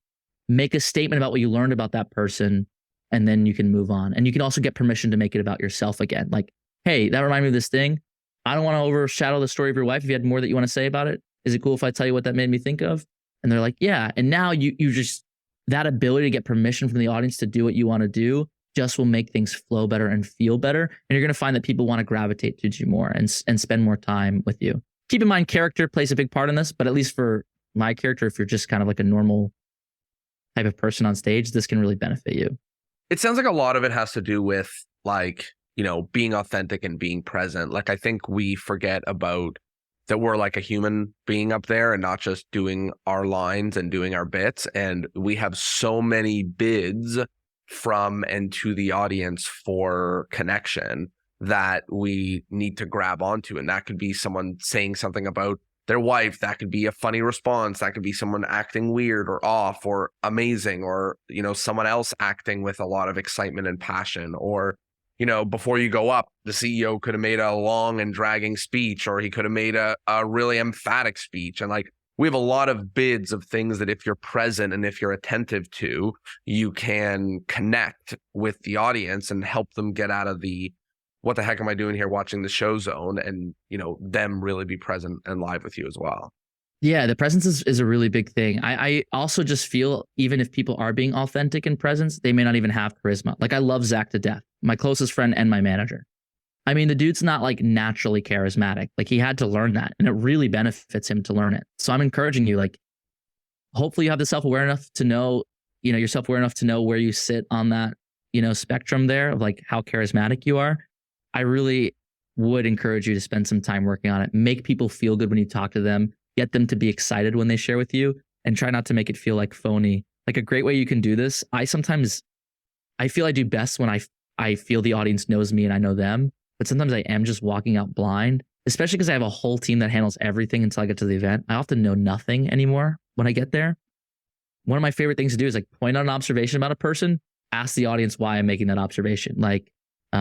Make a statement about what you learned about that person, and then you can move on. And you can also get permission to make it about yourself again. Like, hey, that reminded me of this thing. I don't want to overshadow the story of your wife. If you had more that you want to say about it, is it cool if I tell you what that made me think of? And they're like, yeah. And now you just, that ability to get permission from the audience to do what you want to do just will make things flow better and feel better. And you're going to find that people want to gravitate to you more and spend more time with you. Keep in mind, character plays a big part in this, but at least for my character, if you're just kind of like a normal type of person on stage, this can really benefit you. It sounds like a lot of it has to do with being authentic and being present. Like, I think we forget about that we're like a human being up there and not just doing our lines and doing our bits. And we have so many bids from and to the audience for connection that we need to grab onto. And that could be someone saying something about their wife. That could be a funny response. That could be someone acting weird or off or amazing, or, someone else acting with a lot of excitement and passion. Or, before you go up, the CEO could have made a long and dragging speech, or he could have made a really emphatic speech. And like, we have a lot of bids of things that if you're present and if you're attentive to, you can connect with the audience and help them get out of the, what the heck am I doing here watching the show zone, and, them really be present and live with you as well. Yeah, the presence is a really big thing. I also just feel even if people are being authentic in presence, they may not even have charisma. Like, I love Zach to death, my closest friend and my manager. I mean, the dude's not like naturally charismatic. Like, he had to learn that, and it really benefits him to learn it. So I'm encouraging you, like, hopefully you have the self-aware enough to know, you're self-aware enough to know where you sit on that, spectrum there of like how charismatic you are. I really would encourage you to spend some time working on it. Make people feel good when you talk to them. Get them to be excited when they share with you, and try not to make it feel like phony. Like, a great way you can do this, I feel I do best when I feel the audience knows me and I know them, but sometimes I am just walking out blind, especially because I have a whole team that handles everything until I get to the event. I often know nothing anymore when I get there. One of my favorite things to do is like point out an observation about a person, ask the audience why I'm making that observation. Like,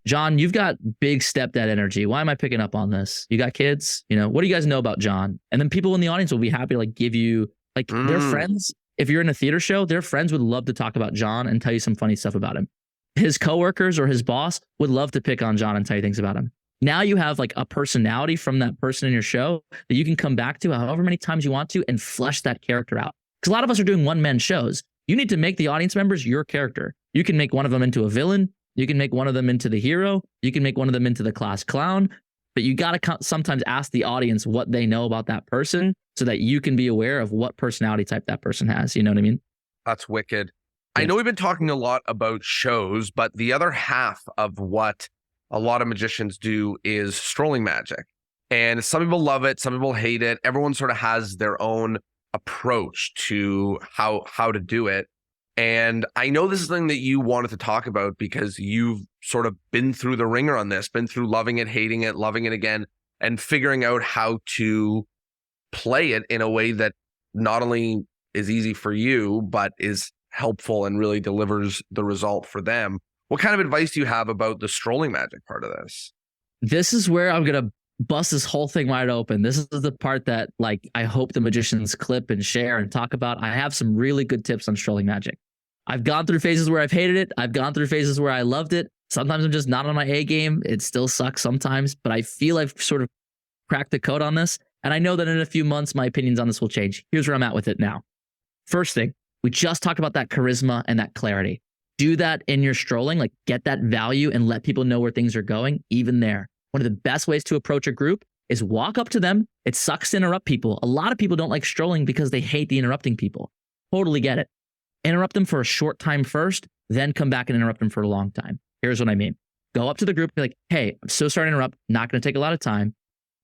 John, you've got big stepdad energy. Why am I picking up on this? You got kids? What do you guys know about John? And then people in the audience will be happy to like give you like their friends. If you're in a theater show, their friends would love to talk about John and tell you some funny stuff about him. His coworkers or his boss would love to pick on John and tell you things about him. Now you have like a personality from that person in your show that you can come back to however many times you want to and flesh that character out. Because a lot of us are doing one-man shows. You need to make the audience members your character. You can make one of them into a villain. You can make one of them into the hero. You can make one of them into the class clown. but you got to sometimes ask the audience what they know about that person so that you can be aware of what personality type that person has. You know what I mean? That's wicked. I Yeah. know we've been talking a lot about shows, but the other half of what a lot of magicians do is strolling magic. And some people love it, some people hate it. Everyone sort of has their own approach to how to do it. And I know this is something that you wanted to talk about because you've sort of been through the ringer on this, been through loving it, hating it, loving it again, and figuring out how to play it in a way that not only is easy for you, but is helpful and really delivers the result for them. What kind of advice do you have about the strolling magic part of this? This is where I'm going to bust this whole thing wide open. This is the part that like I hope the magicians clip and share and talk about. I have some really good tips on strolling magic. I've gone through phases where I've hated it. I've gone through phases where I loved it. Sometimes I'm just not on my A game. It still sucks sometimes, but I feel I've sort of cracked the code on this. And I know that in a few months, my opinions on this will change. Here's where I'm at with it now. First thing, we just talked about that charisma and that clarity. Do that in your strolling, like get that value and let people know where things are going, even there. One of the best ways to approach a group is walk up to them. It sucks to interrupt people. A lot of people don't like strolling because they hate the interrupting people. Totally get it. Interrupt them for a short time first, then come back and interrupt them for a long time. Here's what I mean. Go up to the group, be like, hey, I'm so sorry to interrupt. Not going to take a lot of time.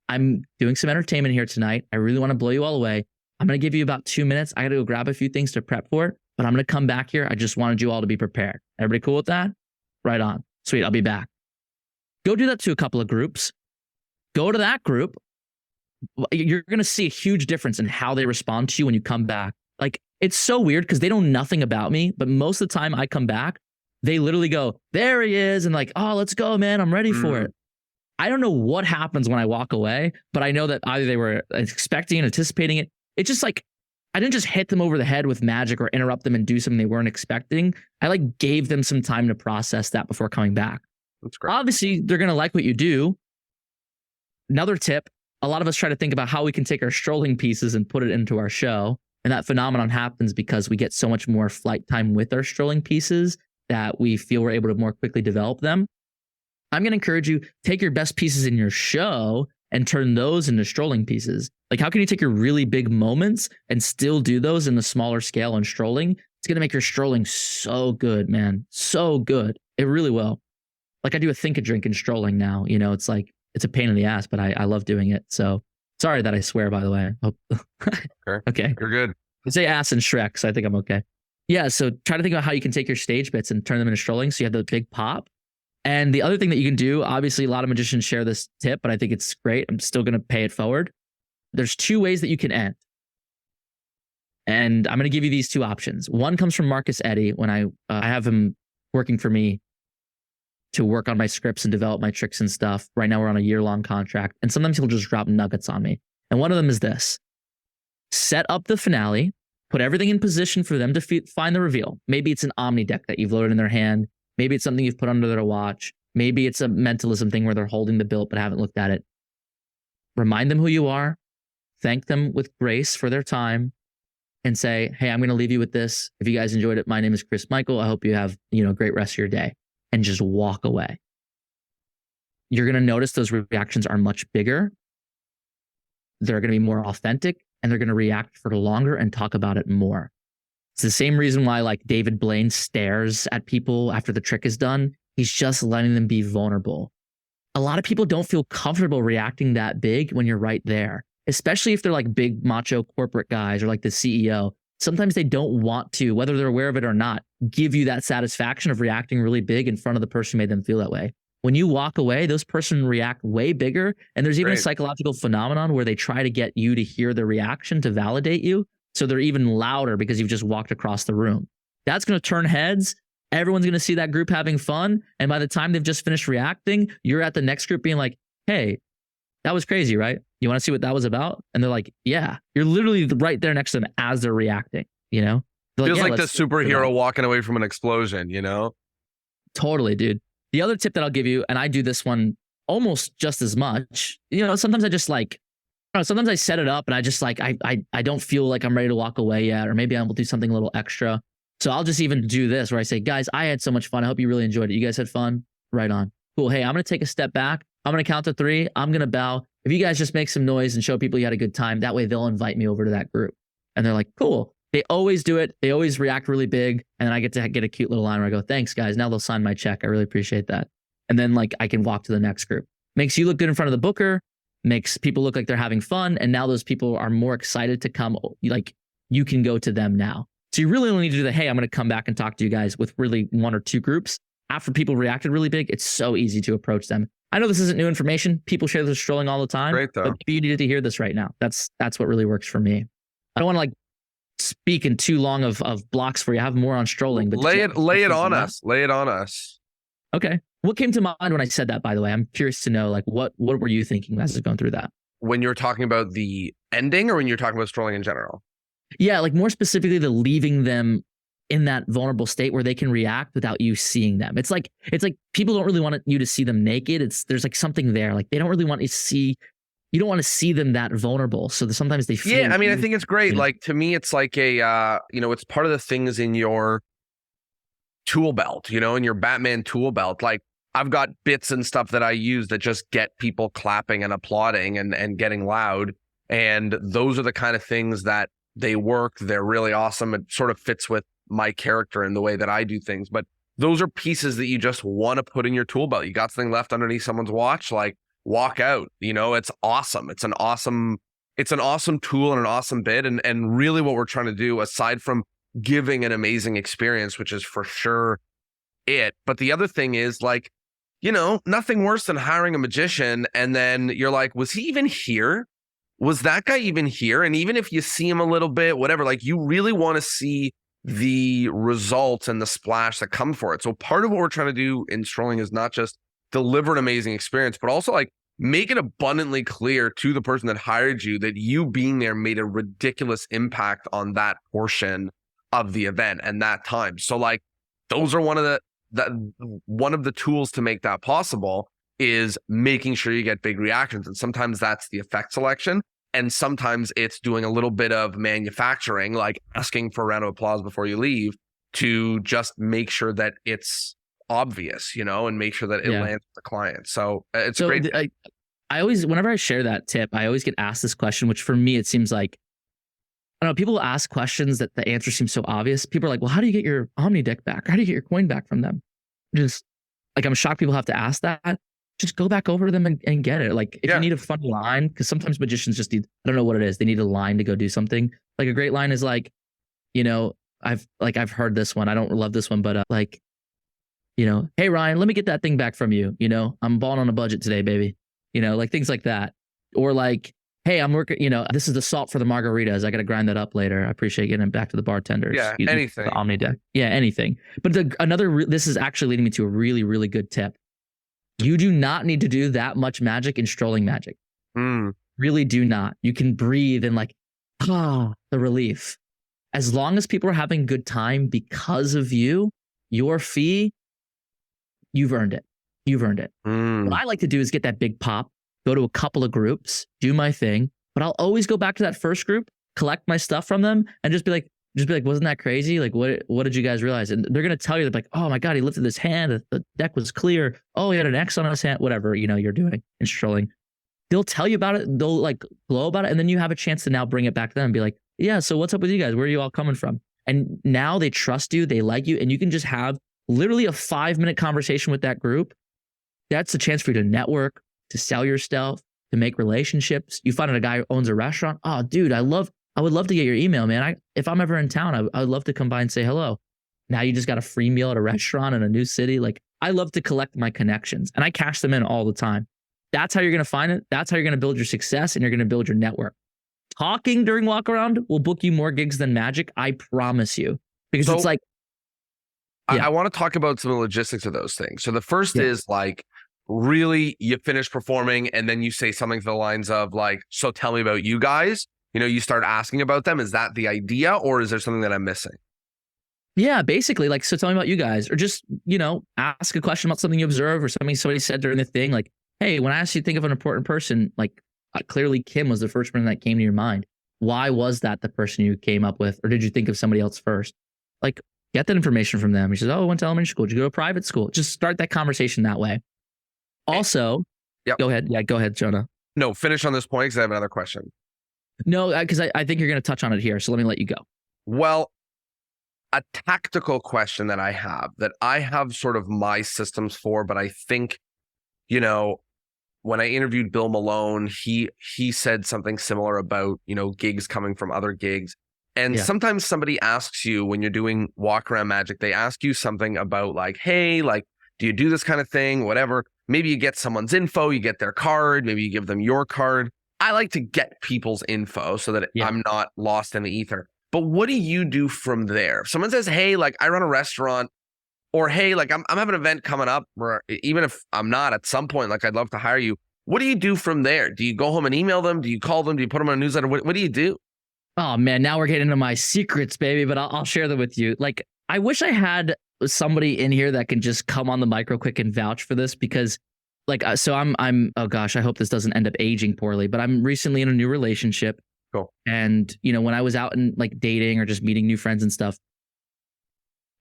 I'm doing some entertainment here tonight. I really want to blow you all away. I'm going to give you about 2 minutes. I got to go grab a few things to prep for it, but I'm going to come back here. I just wanted you all to be prepared. Everybody cool with that? Right on. Sweet. I'll be back. Go do that to a couple of groups. Go to that group. You're going to see a huge difference in how they respond to you when you come back. Like, it's so weird because they know nothing about me, but most of the time I come back, they literally go, there he is. And like, oh, let's go, man. I'm ready for it. I don't know what happens when I walk away, but I know that either they were expecting and anticipating it. It's just like, I didn't just hit them over the head with magic or interrupt them and do something they weren't expecting. I like gave them some time to process that before coming back. That's great. Obviously, they're going to like what you do. Another tip, a lot of us try to think about how we can take our strolling pieces and put it into our show. And that phenomenon happens because we get so much more flight time with our strolling pieces that we feel we're able to more quickly develop them. I'm going to encourage you, take your best pieces in your show and turn those into strolling pieces. Like, how can you take your really big moments and still do those in the smaller scale and strolling? It's going to make your strolling so good, man. So good. It really will. Like, I do a think a drink in strolling now. You know, it's like, it's a pain in the ass, but I love doing it. So sorry that I swear, by the way. Okay. You're good. I say ass and Shrek, so I think I'm okay. Yeah, so try to think about how you can take your stage bits and turn them into strolling so you have the big pop. And the other thing that you can do, obviously a lot of magicians share this tip, but I think it's great. I'm still going to pay it forward. There's 2 ways that you can end. And I'm going to give you these 2 options. One comes from Marcus Eddy when I have him working for me to work on my scripts and develop my tricks and stuff. Right now we're on a year-long contract, and sometimes he'll just drop nuggets on me. And one of them is this. Set up the finale, put everything in position for them to find the reveal. Maybe it's an Omni deck that you've loaded in their hand. Maybe it's something you've put under their watch. Maybe it's a mentalism thing where they're holding the bill but haven't looked at it. Remind them who you are. Thank them with grace for their time. And say, hey, I'm going to leave you with this. If you guys enjoyed it, my name is Chris Michael. I hope you have, a great rest of your day. And just walk away. You're going to notice those reactions are much bigger. They're going to be more authentic, and they're going to react for longer and talk about it more. It's the same reason why like David Blaine stares at people after the trick is done. He's just letting them be vulnerable. A lot of people don't feel comfortable reacting that big when you're right there, especially if they're like big macho corporate guys or like the CEO. Sometimes they don't want to, whether they're aware of it or not, give you that satisfaction of reacting really big in front of the person who made them feel that way. When you walk away, those person react way bigger. And there's even a psychological phenomenon where they try to get you to hear the reaction to validate you. So they're even louder because you've just walked across the room. That's going to turn heads. Everyone's going to see that group having fun. And by the time they've just finished reacting, you're at the next group being like, hey, that was crazy, right? You want to see what that was about? And they're like, yeah. You're literally right there next to them as they're reacting, They're Feels like the superhero walking away from an explosion, Totally, dude. The other tip that I'll give you, and I do this one almost just as much, sometimes I just sometimes I set it up and I just I don't feel like I'm ready to walk away yet, or maybe I will do something a little extra. So I'll just even do this where I say, guys, I had so much fun. I hope you really enjoyed it. You guys had fun? Right on. Cool. Hey, I'm going to take a step back. I'm going to count to 3. I'm going to bow. If you guys just make some noise and show people you had a good time, that way they'll invite me over to that group. And they're like, cool. They always do it. They always react really big. And then I get to get a cute little line where I go, thanks guys. Now they'll sign my check. I really appreciate that. And then like I can walk to the next group. Makes you look good in front of the booker, makes people look like they're having fun. And now those people are more excited to come. Like you can go to them now. So you really only need to do the, hey, I'm going to come back and talk to you guys with really 1 or 2 groups. After people reacted really big, it's so easy to approach them. I know this isn't new information. People share this strolling all the time. Great, though. But you needed to hear this right now. That's what really works for me. I don't want to like speak in too long of blocks for you. I have more on strolling. But lay it on us. Lay it on us. Okay. What came to mind when I said that, by the way? I'm curious to know, like, what were you thinking as you're going through that? When you're talking about the ending or when you're talking about strolling in general? Yeah, like more specifically, the leaving them in that vulnerable state where they can react without you seeing them. It's like people don't really want you to see them naked. There's like something there. Like they don't really want you to see. You don't want to see them that vulnerable. So sometimes they feel. Yeah, I mean, I think it's great. Like to me, it's like a it's part of the things in your tool belt. In your Batman tool belt. Like I've got bits and stuff that I use that just get people clapping and applauding and getting loud. And those are the kind of things that they work. They're really awesome. It sort of fits with my character and the way that I do things. But those are pieces that you just want to put in your tool belt. You got something left underneath someone's watch, like walk out. It's awesome. It's an awesome tool and an awesome bit. And really what we're trying to do, aside from giving an amazing experience, which is for sure it. But the other thing is like, nothing worse than hiring a magician. And then you're like, was he even here? Was that guy even here? And even if you see him a little bit, whatever, like you really want to see the results and the splash that come for it. So part of what we're trying to do in strolling is not just deliver an amazing experience, but also like make it abundantly clear to the person that hired you that you being there made a ridiculous impact on that portion of the event and that time. So like those are one of the tools to make that possible is making sure you get big reactions. And sometimes that's the effect selection. And sometimes it's doing a little bit of manufacturing, like asking for a round of applause before you leave to just make sure that it's obvious, and make sure that it lands with the client. So it's great. I always, whenever I share that tip, I always get asked this question, which for me, it seems like, I don't know, people ask questions that the answer seems so obvious. People are like, well, how do you get your Omni deck back? How do you get your coin back from them? Just like, I'm shocked people have to ask that. Just go back over to them and get it. Like if you need a funny line, because sometimes magicians just need, I don't know what it is. They need a line to go do something. Like a great line is like, I've heard this one. I don't love this one, but hey Ryan, let me get that thing back from you. I'm balling on a budget today, baby. Like things like that. Or like, hey, I'm working, this is the salt for the margaritas. I got to grind that up later. I appreciate getting it back to the bartenders. Yeah, anything. The Omni deck. Yeah, anything. But this is actually leading me to a really, really good tip. You do not need to do that much magic in strolling magic. Really do not. You can breathe and like, the relief. As long as people are having a good time because of you, your fee, you've earned it. You've earned it. What I like to do is get that big pop, go to a couple of groups, do my thing, but I'll always go back to that first group, collect my stuff from them, and just be like, wasn't that crazy? Like, what did you guys realize? And they're going to tell you, they're like, oh my God, he lifted his hand. The deck was clear. Oh, he had an X on his hand, whatever, you're doing in strolling. They'll tell you about it. They'll like glow about it. And then you have a chance to now bring it back to them and be like, yeah, so what's up with you guys? Where are you all coming from? And now they trust you. They like you. And you can just have literally a 5-minute conversation with that group. That's a chance for you to network, to sell your stuff, to make relationships. You find out a guy who owns a restaurant. Oh, dude, I would love to get your email, man. If I'm ever in town, I would love to come by and say hello. Now you just got a free meal at a restaurant in a new city. Like I love to collect my connections and I cash them in all the time. That's how you're going to find it. That's how you're going to build your success and you're going to build your network. Talking during walk around will book you more gigs than magic. I promise you, because it's like, I want to talk about some of the logistics of those things. So the first is like, really, you finish performing and then you say something to the lines of like, so tell me about you guys. You start asking about them. Is that the idea or is there something that I'm missing? Yeah, basically like, so tell me about you guys, or just, ask a question about something you observe or something somebody said during the thing. Like, hey, when I asked you to think of an important person, like clearly Kim was the first person that came to your mind. Why was that the person you came up with? Or did you think of somebody else first? Like, get that information from them. He says, oh, I went to elementary school. Did you go to private school? Just start that conversation that way. Also, Yep. Go ahead. Yeah, go ahead, Jonah. No, finish on this point because I have another question. No, because I think you're going to touch on it here. So let me let you go. Well, a tactical question that I have sort of my systems for, but I think, you know, when I interviewed Bill Malone, he said something similar about, gigs coming from other gigs. And Yeah. sometimes somebody asks you when you're doing walk around magic, they ask you something about like, hey, like, do you do this kind of thing? Whatever. Maybe you get someone's info, you get their card, maybe you give them your card. I like to get people's info so that Yeah. I'm not lost in the ether. But what do you do from there? If someone says, hey, like I run a restaurant, or hey, like I'm having an event coming up where even if I'm not at some point, like I'd love to hire you. What do you do from there? Do you go home and email them? Do you call them? Do you put them on a newsletter? What do you do? Oh man, now we're getting into my secrets, baby, but I'll share them with you. Like, I wish I had somebody in here that can just come on the micro quick and vouch for this because like, so I'm, oh gosh, I hope this doesn't end up aging poorly, but I'm recently in a new relationship. Cool. And, when I was out and like dating or just meeting new friends and stuff,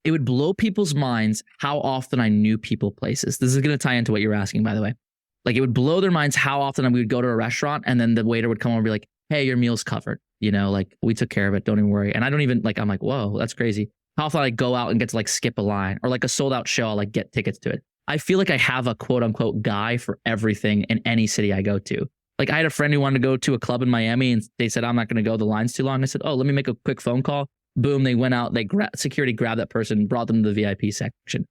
it would blow people's minds how often I knew people places. This is going to tie into what you're asking, by the way. Like, it would blow their minds how often we would go to a restaurant and then the waiter would come over and be like, hey, your meal's covered. Like we took care of it. Don't even worry. And I don't even like, I'm like, whoa, that's crazy. How often I go out and get to like skip a line or like a sold out show, I'll like get tickets to it. I feel like I have a quote unquote guy for everything in any city I go to. Like I had a friend who wanted to go to a club in Miami and they said, I'm not going to go. The line's too long. I said, oh, let me make a quick phone call. Boom. They went out, security grabbed that person, brought them to the VIP section.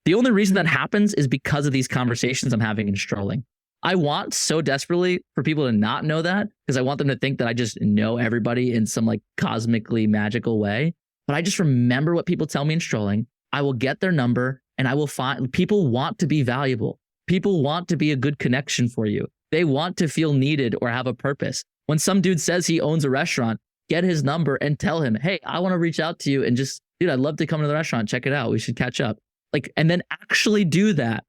The only reason that happens is because of these conversations I'm having and strolling. I want so desperately for people to not know that because I want them to think that I just know everybody in some like cosmically magical way. But I just remember what people tell me in strolling. I will get their number and I will find people want to be valuable. People want to be a good connection for you. They want to feel needed or have a purpose. When some dude says he owns a restaurant, get his number and tell him, hey, I want to reach out to you and just, dude, I'd love to come to the restaurant. Check it out. We should catch up. Like, and then actually do that.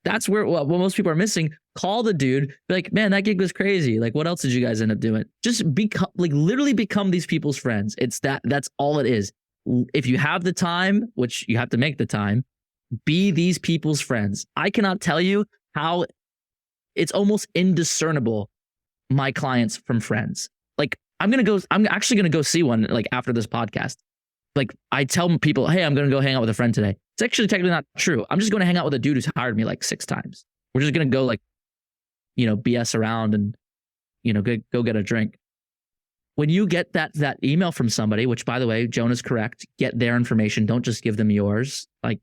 That's where what most people are missing. Call the dude, be like, man, that gig was crazy. Like, what else did you guys end up doing? Just become like literally become these people's friends. That's all it is. If you have the time, which you have to make the time, be these people's friends. I cannot tell you how it's almost indiscernible my clients from friends. Like I'm actually going to go see one like after this podcast. Like I tell people, hey, I'm going to go hang out with a friend today. It's actually technically not true. I'm just going to hang out with a dude who's hired me like 6 times. We're just going to go like, BS around and, go get a drink. When you get that email from somebody, which by the way, Jonah's correct, get their information. Don't just give them yours. Like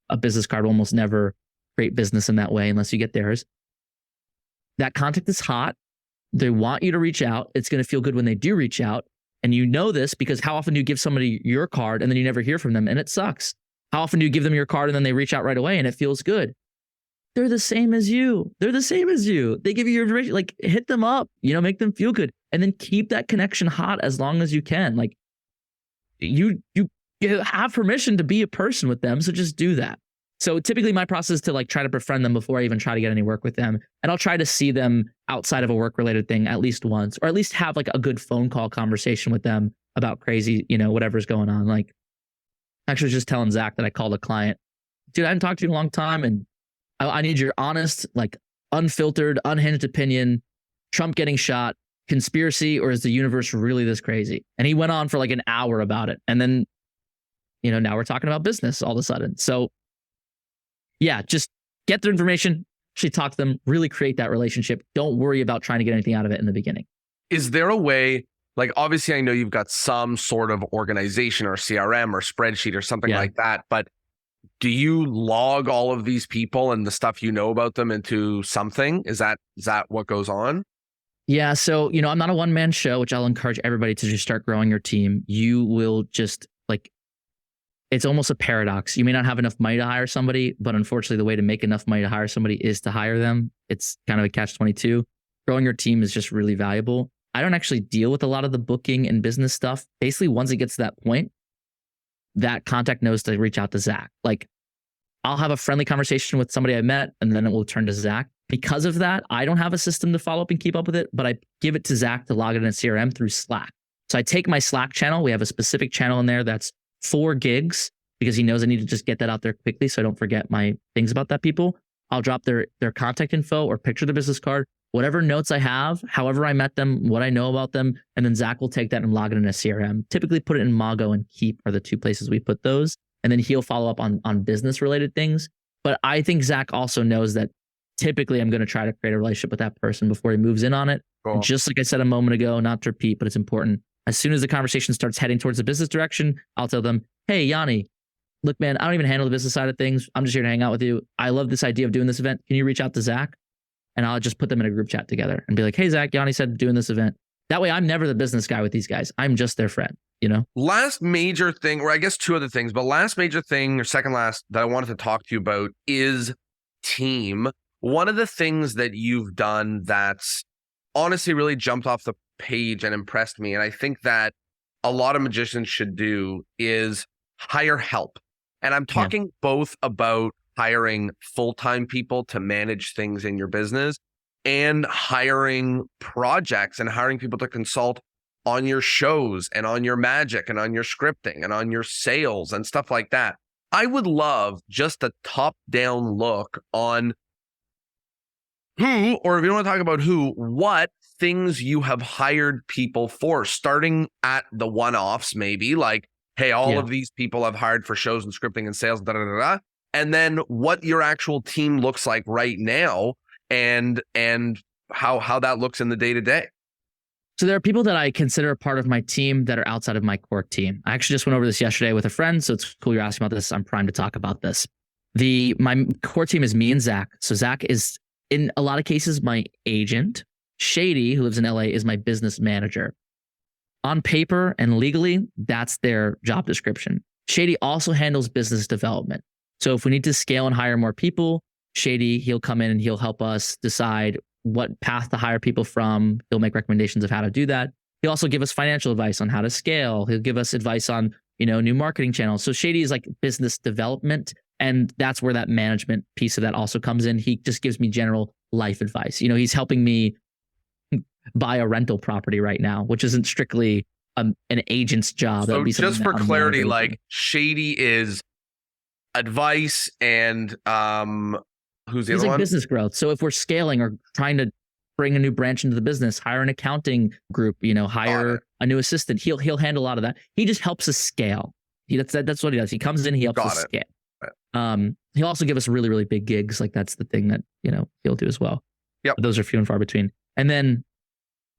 a business card will almost never create business in that way unless you get theirs. That contact is hot. They want you to reach out. It's going to feel good when they do reach out. And you know this because how often do you give somebody your card and then you never hear from them and it sucks? How often do you give them your card and then they reach out right away and it feels good? They're the same as you. They give you your information, like hit them up, make them feel good and then keep that connection hot as long as you can. Like you have permission to be a person with them. So just do that. So typically my process is to like try to befriend them before I even try to get any work with them. And I'll try to see them outside of a work related thing at least once, or at least have like a good phone call conversation with them about crazy, whatever's going on. Like actually just telling Zach that I called a client, dude, I hadn't talked to you in a long time. And I need your honest, like unfiltered, unhinged opinion. Trump getting shot, conspiracy, or is the universe really this crazy? And he went on for like an hour about it. And then, now we're talking about business all of a sudden. So yeah, just get their information, actually talk to them, really create that relationship. Don't worry about trying to get anything out of it in the beginning. Is there a way, like obviously I know you've got some sort of organization or CRM or spreadsheet or something like that, but do you log all of these people and the stuff you know about them into something? Is that what goes on? Yeah. So, I'm not a one-man show, which I'll encourage everybody to just start growing your team. You will just like, it's almost a paradox. You may not have enough money to hire somebody, but unfortunately the way to make enough money to hire somebody is to hire them. It's kind of a catch-22. Growing your team is just really valuable. I don't actually deal with a lot of the booking and business stuff. Basically, once it gets to that point, that contact knows to reach out to Zach. Like I'll have a friendly conversation with somebody I met and then it will turn to Zach. Because of that, I don't have a system to follow up and keep up with it, but I give it to Zach to log it in a CRM through Slack. So I take my Slack channel. We have a specific channel in there that's 4 gigs because he knows I need to just get that out there quickly so I don't forget my things about that people. I'll drop their contact info or picture the business card, whatever notes I have, however I met them, what I know about them, and then Zach will take that and log it in a CRM. Typically put it in Mongo and Keep are the two places we put those. And then he'll follow up on business related things. But I think Zach also knows that typically I'm going to try to create a relationship with that person before he moves in on it. Cool. And just like I said a moment ago, not to repeat, but it's important. As soon as the conversation starts heading towards the business direction, I'll tell them, hey, Yanni, look, man, I don't even handle the business side of things. I'm just here to hang out with you. I love this idea of doing this event. Can you reach out to Zach? And I'll just put them in a group chat together and be like, hey, Zach, Yanni said doing this event. That way I'm never the business guy with these guys. I'm just their friend, you know? Last major thing, or I guess two other things, but last major thing or second last that I wanted to talk to you about is team. One of the things that you've done that's honestly really jumped off the page and impressed me, and I think that a lot of magicians should do, is hire help. And I'm talking both about hiring full-time people to manage things in your business and hiring projects and hiring people to consult on your shows and on your magic and on your scripting and on your sales and stuff like that. I would love just a top-down look on who, or if you don't want to talk about who, what things you have hired people for, starting at the one-offs maybe, like, hey, all of these people I've hired for shows and scripting and sales, and then what your actual team looks like right now and how that looks in the day-to-day. So there are people that I consider a part of my team that are outside of my core team. I actually just went over this yesterday with a friend, so it's cool you're asking about this. I'm primed to talk about this. My core team is me and Zach. So Zach is, in a lot of cases, my agent. Shady, who lives in LA, is my business manager. On paper and legally, that's their job description. Shady also handles business development. So if we need to scale and hire more people, Shady, he'll come in and he'll help us decide what path to hire people from. He'll make recommendations of how to do that. He'll also give us financial advice on how to scale. He'll give us advice on, new marketing channels. So Shady is like business development. And that's where that management piece of that also comes in. He just gives me general life advice. He's helping me buy a rental property right now, which isn't strictly an agent's job. So just for clarity, like Shady is advice and who's the other one? Business growth. So if we're scaling or trying to bring a new branch into the business, hire an accounting group, hire a new assistant, he'll handle a lot of that. He just helps us scale. That's what he does. He comes in, he helps us scale. Right. He'll also give us really, really big gigs. Like that's the thing that, he'll do as well. Yep. But those are few and far between. And then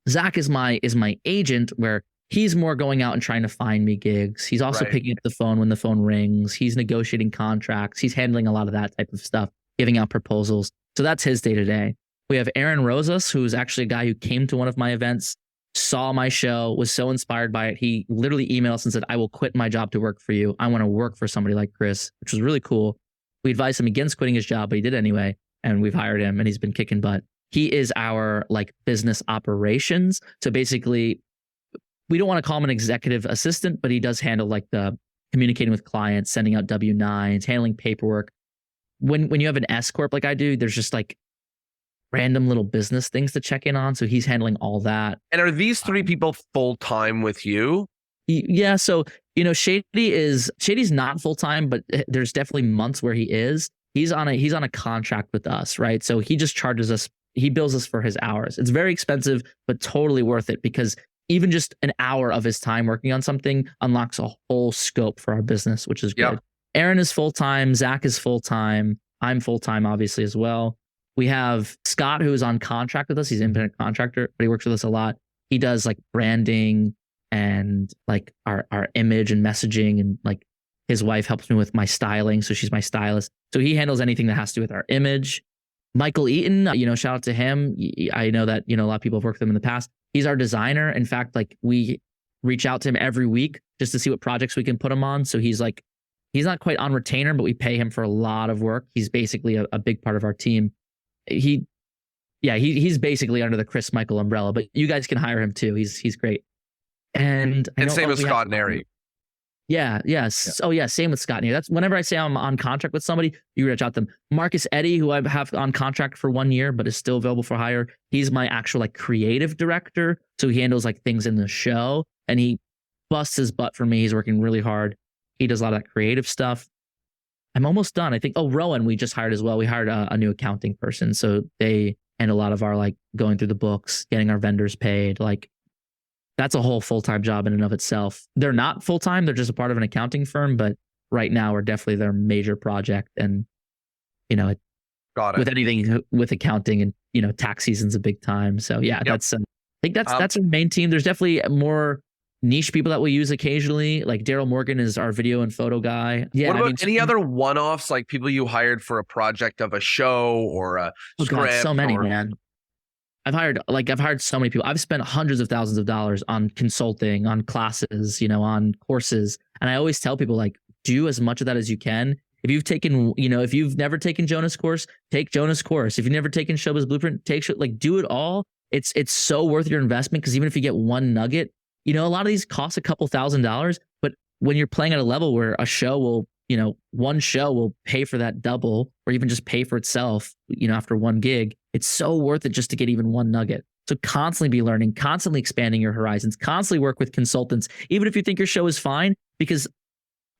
Zach is my agent, where he's more going out and trying to find me gigs. He's also picking up the phone when the phone rings. He's negotiating contracts. He's handling a lot of that type of stuff, giving out proposals. So that's his day to day. We have Aaron Rosas, who's actually a guy who came to one of my events, saw my show, was so inspired by it. He literally emailed us and said, I will quit my job to work for you. I want to work for somebody like Chris, which was really cool. We advised him against quitting his job, but he did anyway. And we've hired him and he's been kicking butt. He is our business operations. So basically, we don't want to call him an executive assistant, but he does handle the communicating with clients, sending out W-9s, handling paperwork. When you have an S corp like I do, there's just random little business things to check in on. So he's handling all that. And are these three people full time with you? Yeah. So Shady's not full time, but there's definitely months where he is. He's on a contract with us, right? So he just charges us. He bills us for his hours. It's very expensive, but totally worth it, because even just an hour of his time working on something unlocks a whole scope for our business, which is good. Yep. Aaron is full-time. Zach is full-time. I'm full-time, obviously, as well. We have Scott, who is on contract with us. He's an independent contractor, but he works with us a lot. He does branding and our image and messaging, and his wife helps me with my styling. So she's my stylist. So he handles anything that has to do with our image. Michael Eaton, shout out to him. I know that, a lot of people have worked with him in the past. He's our designer. In fact, we reach out to him every week just to see what projects we can put him on. So he's not quite on retainer, but we pay him for a lot of work. He's basically a big part of our team. He's basically under the Chris Michael umbrella, but you guys can hire him too. He's great. And same with Scott Neri. Yeah. Yes. Oh yeah. Same with Scott. That's whenever I say I'm on contract with somebody, you reach out to them. Marcus Eddy, who I have on contract for 1 year, but is still available for hire. He's my actual creative director. So he handles things in the show, and he busts his butt for me. He's working really hard. He does a lot of that creative stuff. I'm almost done. I think, oh, Rowan, we just hired as well. We hired a new accounting person. So they handle a lot of our like going through the books, getting our vendors paid. Like that's a whole full-time job in and of itself. They're not full-time. They're just a part of an accounting firm. But right now we're definitely their major project. And, you know, Got it. with anything with accounting and, you know, tax season's a big time. So yeah, that's, I think that's our main team. There's definitely more niche people that we use occasionally. Like Daryl Morgan is our video and photo guy. Yeah. What about any other one-offs, like people you hired for a project of a show or a script? God, so many, man. I've hired so many people. I've spent hundreds of thousands of dollars on consulting, on classes, you know, on courses. And I always tell people like, do as much of that as you can. If you've taken, you know, if you've never taken Jonah's course, take Jonah's course. If you've never taken Showbiz Blueprint, like do it all. It's so worth your investment, because even if you get one nugget, you know, a lot of these cost a couple $1,000s, but when you're playing at a level where a show will, you know, one show will pay for that double, or even just pay for itself, you know, after one gig, it's so worth it just to get even one nugget. So constantly be learning, constantly expanding your horizons, constantly work with consultants, even if you think your show is fine, because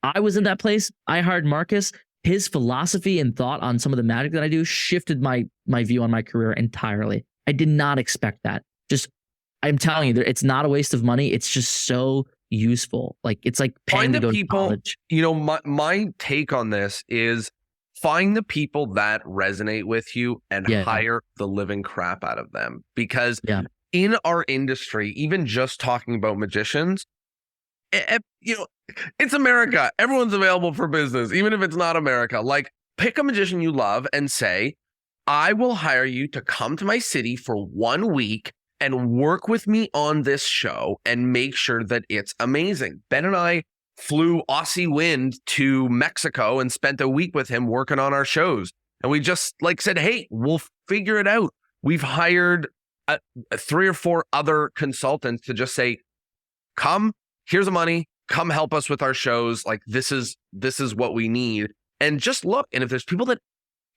I was in that place. I hired Marcus. His philosophy and thought on some of the magic that I do shifted my view on my career entirely. I did not expect that. Just, I'm telling you, it's not a waste of money. It's just so useful. Like it's like paying to go to college. You know, my take on this is find the people that resonate with you and hire the living crap out of them. Because in our industry, even just talking about magicians, you know, it's America. Everyone's available for business, even if it's not America. Like, pick a magician you love and say, I will hire you to come to my city for 1 week and work with me on this show and make sure that it's amazing. Ben and I flew Aussie Wind to Mexico and spent a week with him working on our shows. And we just like said, hey, we'll figure it out. We've hired 3 or 4 other consultants to just say, come, here's the money, come help us with our shows. Like this is what we need. And just look. And if there's people that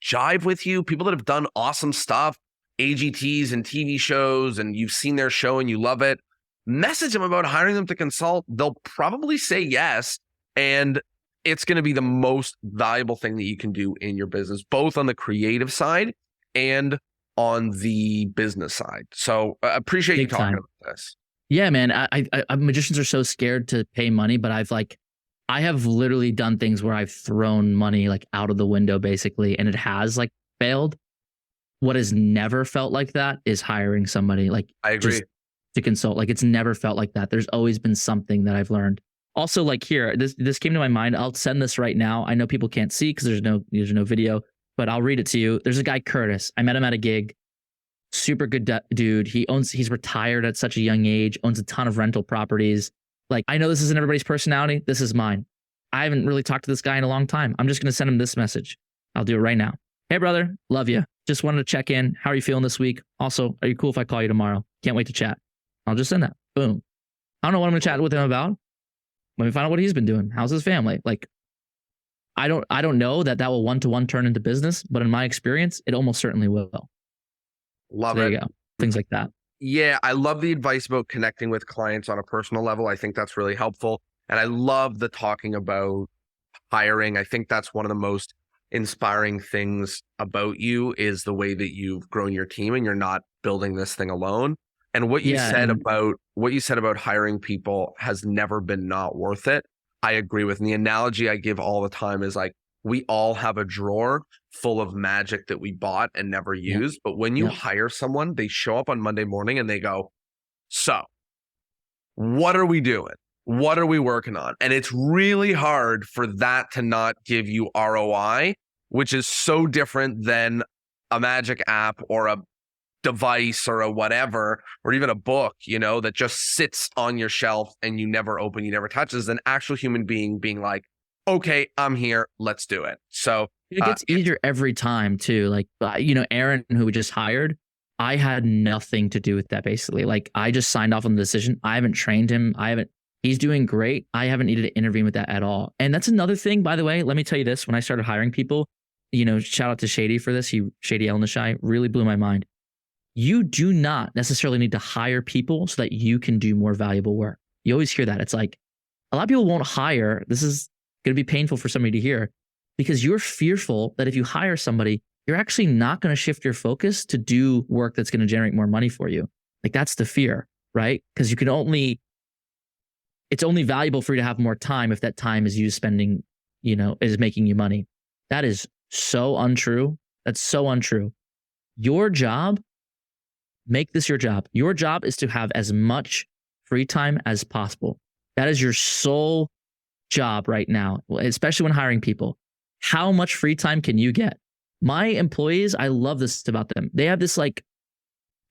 jive with you, people that have done awesome stuff, AGTs and TV shows, and you've seen their show and you love it, message them about hiring them to consult. They'll probably say yes. And it's going to be the most valuable thing that you can do in your business, both on the creative side and on the business side. So I appreciate you talking about this. Yeah, man. I magicians are so scared to pay money, but I have literally done things where I've thrown money like out of the window basically, and it has like failed. What has never felt like that is hiring somebody like I agree to consult. Like it's never felt like that. There's always been something that I've learned. Also, like here, this came to my mind. I'll send this right now. I know people can't see because there's no video, but I'll read it to you. There's a guy, Curtis. I met him at a gig. Super good dude. He's retired at such a young age, owns a ton of rental properties. Like, I know this isn't everybody's personality. This is mine. I haven't really talked to this guy in a long time. I'm just going to send him this message. I'll do it right now. Hey, brother. Love you. Just wanted to check in. How are you feeling this week? Also, are you cool if I call you tomorrow? Can't wait to chat. I'll just send that. Boom. I don't know what I'm going to chat with him about. Let me find out what he's been doing. How's his family? Like, I don't know that will one-to-one turn into business, but in my experience, it almost certainly will. Love so it. There you go. Things like that. Yeah, I love the advice about connecting with clients on a personal level. I think that's really helpful. And I love the talking about hiring. I think that's one of the most inspiring things about you is the way that you've grown your team and you're not building this thing alone. And what you said about hiring people has never been not worth it. I agree with. And the analogy I give all the time is like, we all have a drawer full of magic that we bought and never used. But when you hire someone, they show up on Monday morning and they go, so what are we doing? What are we working on? And it's really hard for that to not give you ROI, which is so different than a magic app or a device or a whatever, or even a book, you know, that just sits on your shelf and you never open, you never touch, as an actual human being being like, okay, I'm here, let's do it. So it gets easier every time too. Like, you know, Aaron, who we just hired, I had nothing to do with that basically. Like I just signed off on the decision. I haven't trained him. He's doing great. I haven't needed to intervene with that at all. And that's another thing, by the way, let me tell you this. When I started hiring people, you know, shout out to Shady for this. Shady Elnishai really blew my mind. You do not necessarily need to hire people so that you can do more valuable work. You always hear that. It's like a lot of people won't hire. This is going to be painful for somebody to hear. because you're fearful that if you hire somebody, you're actually not going to shift your focus to do work that's going to generate more money for you. Like that's the fear, right? Because it's only valuable for you to have more time if that time is you spending, is making you money. That is so untrue. That's so untrue. Your job, make this your job. Your job is to have as much free time as possible. That is your sole job right now, especially when hiring people. How much free time can you get? My employees, I love this about them. They have this like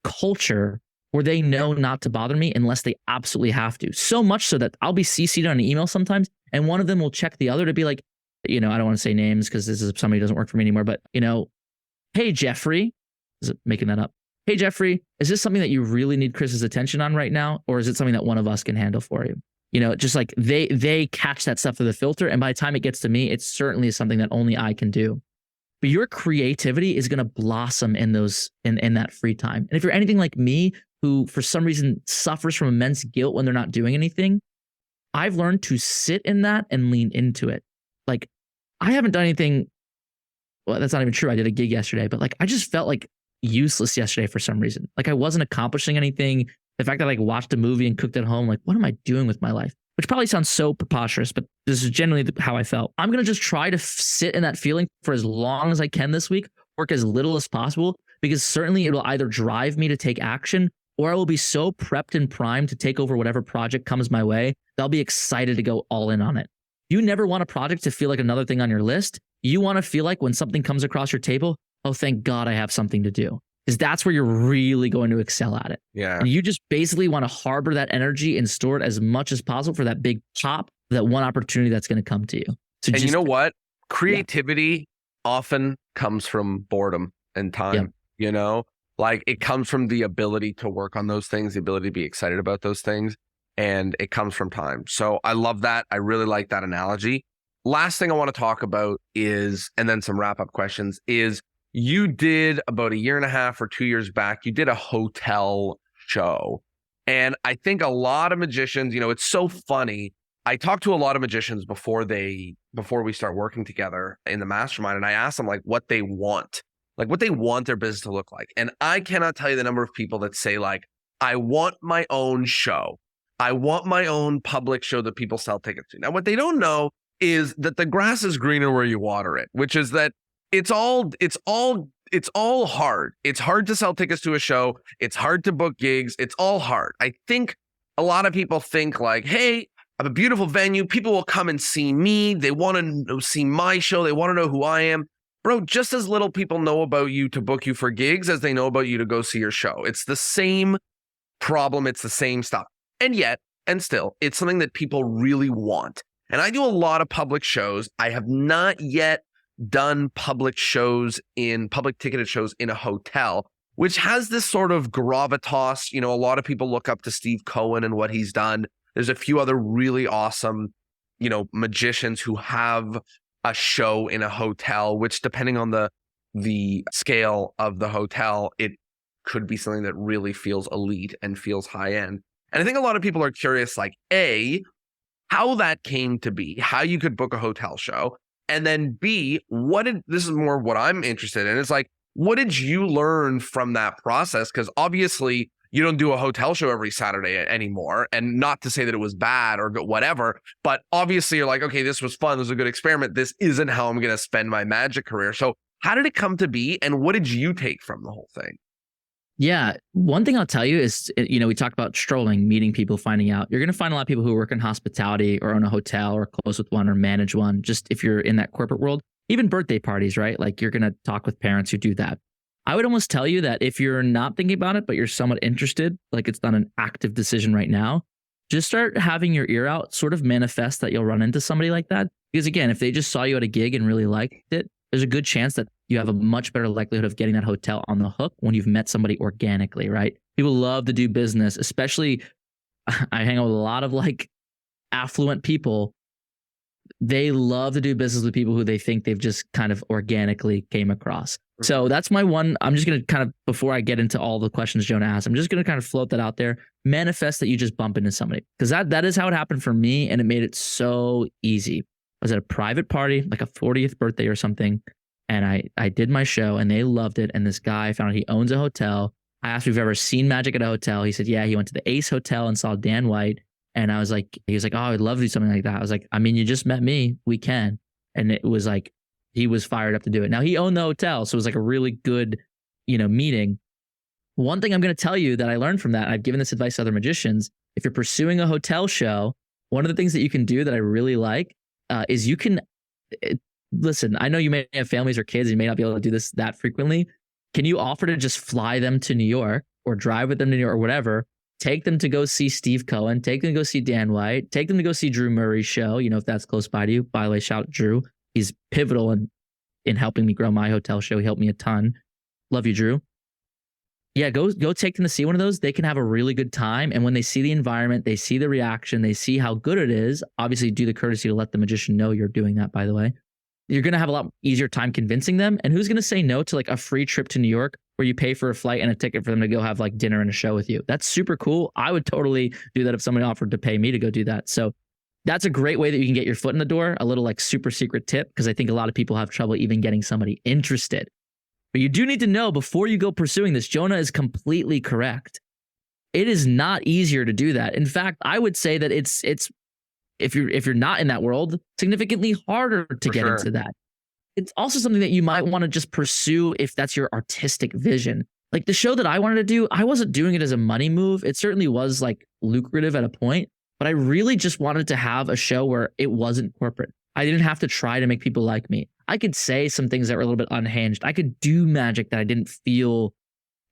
culture where they know not to bother me unless they absolutely have to. So much so that I'll be CC'd on an email sometimes, and one of them will check the other to be like, I don't want to say names because this is somebody who doesn't work for me anymore, but hey, Jeffrey, is it making that up? Hey, Jeffrey, is this something that you really need Chris's attention on right now? Or is it something that one of us can handle for you? Just like they catch that stuff through the filter. And by the time it gets to me, it certainly is something that only I can do. But your creativity is going to blossom in that free time. And if you're anything like me, who for some reason suffers from immense guilt when they're not doing anything, I've learned to sit in that and lean into it. Like I haven't done anything. Well, that's not even true. I did a gig yesterday, but like I just felt like useless yesterday for some reason. Like I wasn't accomplishing anything. The fact that I like watched a movie and cooked at home, like what am I doing with my life? Which probably sounds so preposterous, but this is generally how I felt. I'm going to just try to sit in that feeling for as long as I can this week, work as little as possible, because certainly it will either drive me to take action or I will be so prepped and primed to take over whatever project comes my way that I'll be excited to go all in on it. You never want a project to feel like another thing on your list. You want to feel like when something comes across your table, oh, thank God I have something to do. Because that's where you're really going to excel at it. Yeah. And you just basically want to harbor that energy and store it as much as possible for that big pop, that one opportunity that's going to come to you. So and you know what? Creativity often comes from boredom and time, like it comes from the ability to work on those things, the ability to be excited about those things. And it comes from time. So I love that. I really like that analogy. Last thing I want to talk about is, and then some wrap up questions, is you did about 1.5 or 2 years back, you did a hotel show. And I think a lot of magicians, it's so funny. I talk to a lot of magicians before we start working together in the mastermind. And I ask them like what they want their business to look like. And I cannot tell you the number of people that say like, I want my own show. I want my own public show that people sell tickets to. Now, what they don't know is that the grass is greener where you water it, which is that it's all hard. It's hard to sell tickets to a show. It's hard to book gigs. It's all hard. I think a lot of people think like, hey, I have a beautiful venue. People will come and see me. They want to see my show. They want to know who I am. Bro, just as little people know about you to book you for gigs as they know about you to go see your show. It's the same problem. It's the same stuff. And yet, and still, it's something that people really want. And I do a lot of public shows. I have not yet done public ticketed shows in a hotel, which has this sort of gravitas. A lot of people look up to Steve Cohen and what he's done. There's a few other really awesome, magicians who have a show in a hotel, which depending on the scale of the hotel, it could be something that really feels elite and feels high end. And I think a lot of people are curious, like, A, how that came to be, how you could book a hotel show. And then B, this is more what I'm interested in. It's like, what did you learn from that process? Because obviously you don't do a hotel show every Saturday anymore. And not to say that it was bad or whatever, but obviously you're like, okay, this was fun. This was a good experiment. This isn't how I'm going to spend my magic career. So how did it come to be? And what did you take from the whole thing? Yeah. One thing I'll tell you is, we talk about strolling, meeting people, finding out. You're going to find a lot of people who work in hospitality or own a hotel or close with one or manage one. Just if you're in that corporate world, even birthday parties, right? Like you're going to talk with parents who do that. I would almost tell you that if you're not thinking about it, but you're somewhat interested, like it's not an active decision right now, just start having your ear out, sort of manifest that you'll run into somebody like that. Because again, if they just saw you at a gig and really liked it, there's a good chance that you have a much better likelihood of getting that hotel on the hook when you've met somebody organically, right? People love to do business, especially I hang out with a lot of like affluent people. They love to do business with people who they think they've just kind of organically came across. So that's my one. I'm just going to kind of, before I get into all the questions Jonah asked, I'm just going to kind of float that out there. Manifest that you just bump into somebody, because that is how it happened for me. And it made it so easy. I was at a private party, like a 40th birthday or something. And I did my show and they loved it. And this guy found out he owns a hotel. I asked if we've ever seen magic at a hotel. He said, yeah, he went to the Ace Hotel and saw Dan White. And I was like, he was like, oh, I'd love to do something like that. I was like, I mean, you just met me. We can. And it was like, he was fired up to do it. Now he owned the hotel. So it was like a really good, meeting. One thing I'm going to tell you that I learned from that, and I've given this advice to other magicians, if you're pursuing a hotel show, one of the things that you can do that I really like is you can, listen, I know you may have families or kids, and you may not be able to do this that frequently. Can you offer to just fly them to New York or drive with them to New York or whatever? Take them to go see Steve Cohen, take them to go see Dan White, take them to go see Drew Murray's show, if that's close by to you. By the way, shout out Drew. He's pivotal in helping me grow my hotel show. He helped me a ton. Love you, Drew. Yeah, go take them to see one of those. They can have a really good time. And when they see the environment, they see the reaction, they see how good it is. Obviously, do the courtesy to let the magician know you're doing that, by the way. You're going to have a lot easier time convincing them. And who's going to say no to like a free trip to New York where you pay for a flight and a ticket for them to go have like dinner and a show with you? That's super cool. I would totally do that if somebody offered to pay me to go do that. So that's a great way that you can get your foot in the door. A little like super secret tip, because I think a lot of people have trouble even getting somebody interested. But you do need to know before you go pursuing this, Jonah is completely correct. It is not easier to do that. In fact, I would say that it's if you're not in that world, significantly harder to get into that. It's also something that you might want to just pursue if that's your artistic vision. Like the show that I wanted to do, I wasn't doing it as a money move. It certainly was like lucrative at a point, but I really just wanted to have a show where it wasn't corporate. I didn't have to try to make people like me. I could say some things that were a little bit unhinged. I could do magic that I didn't feel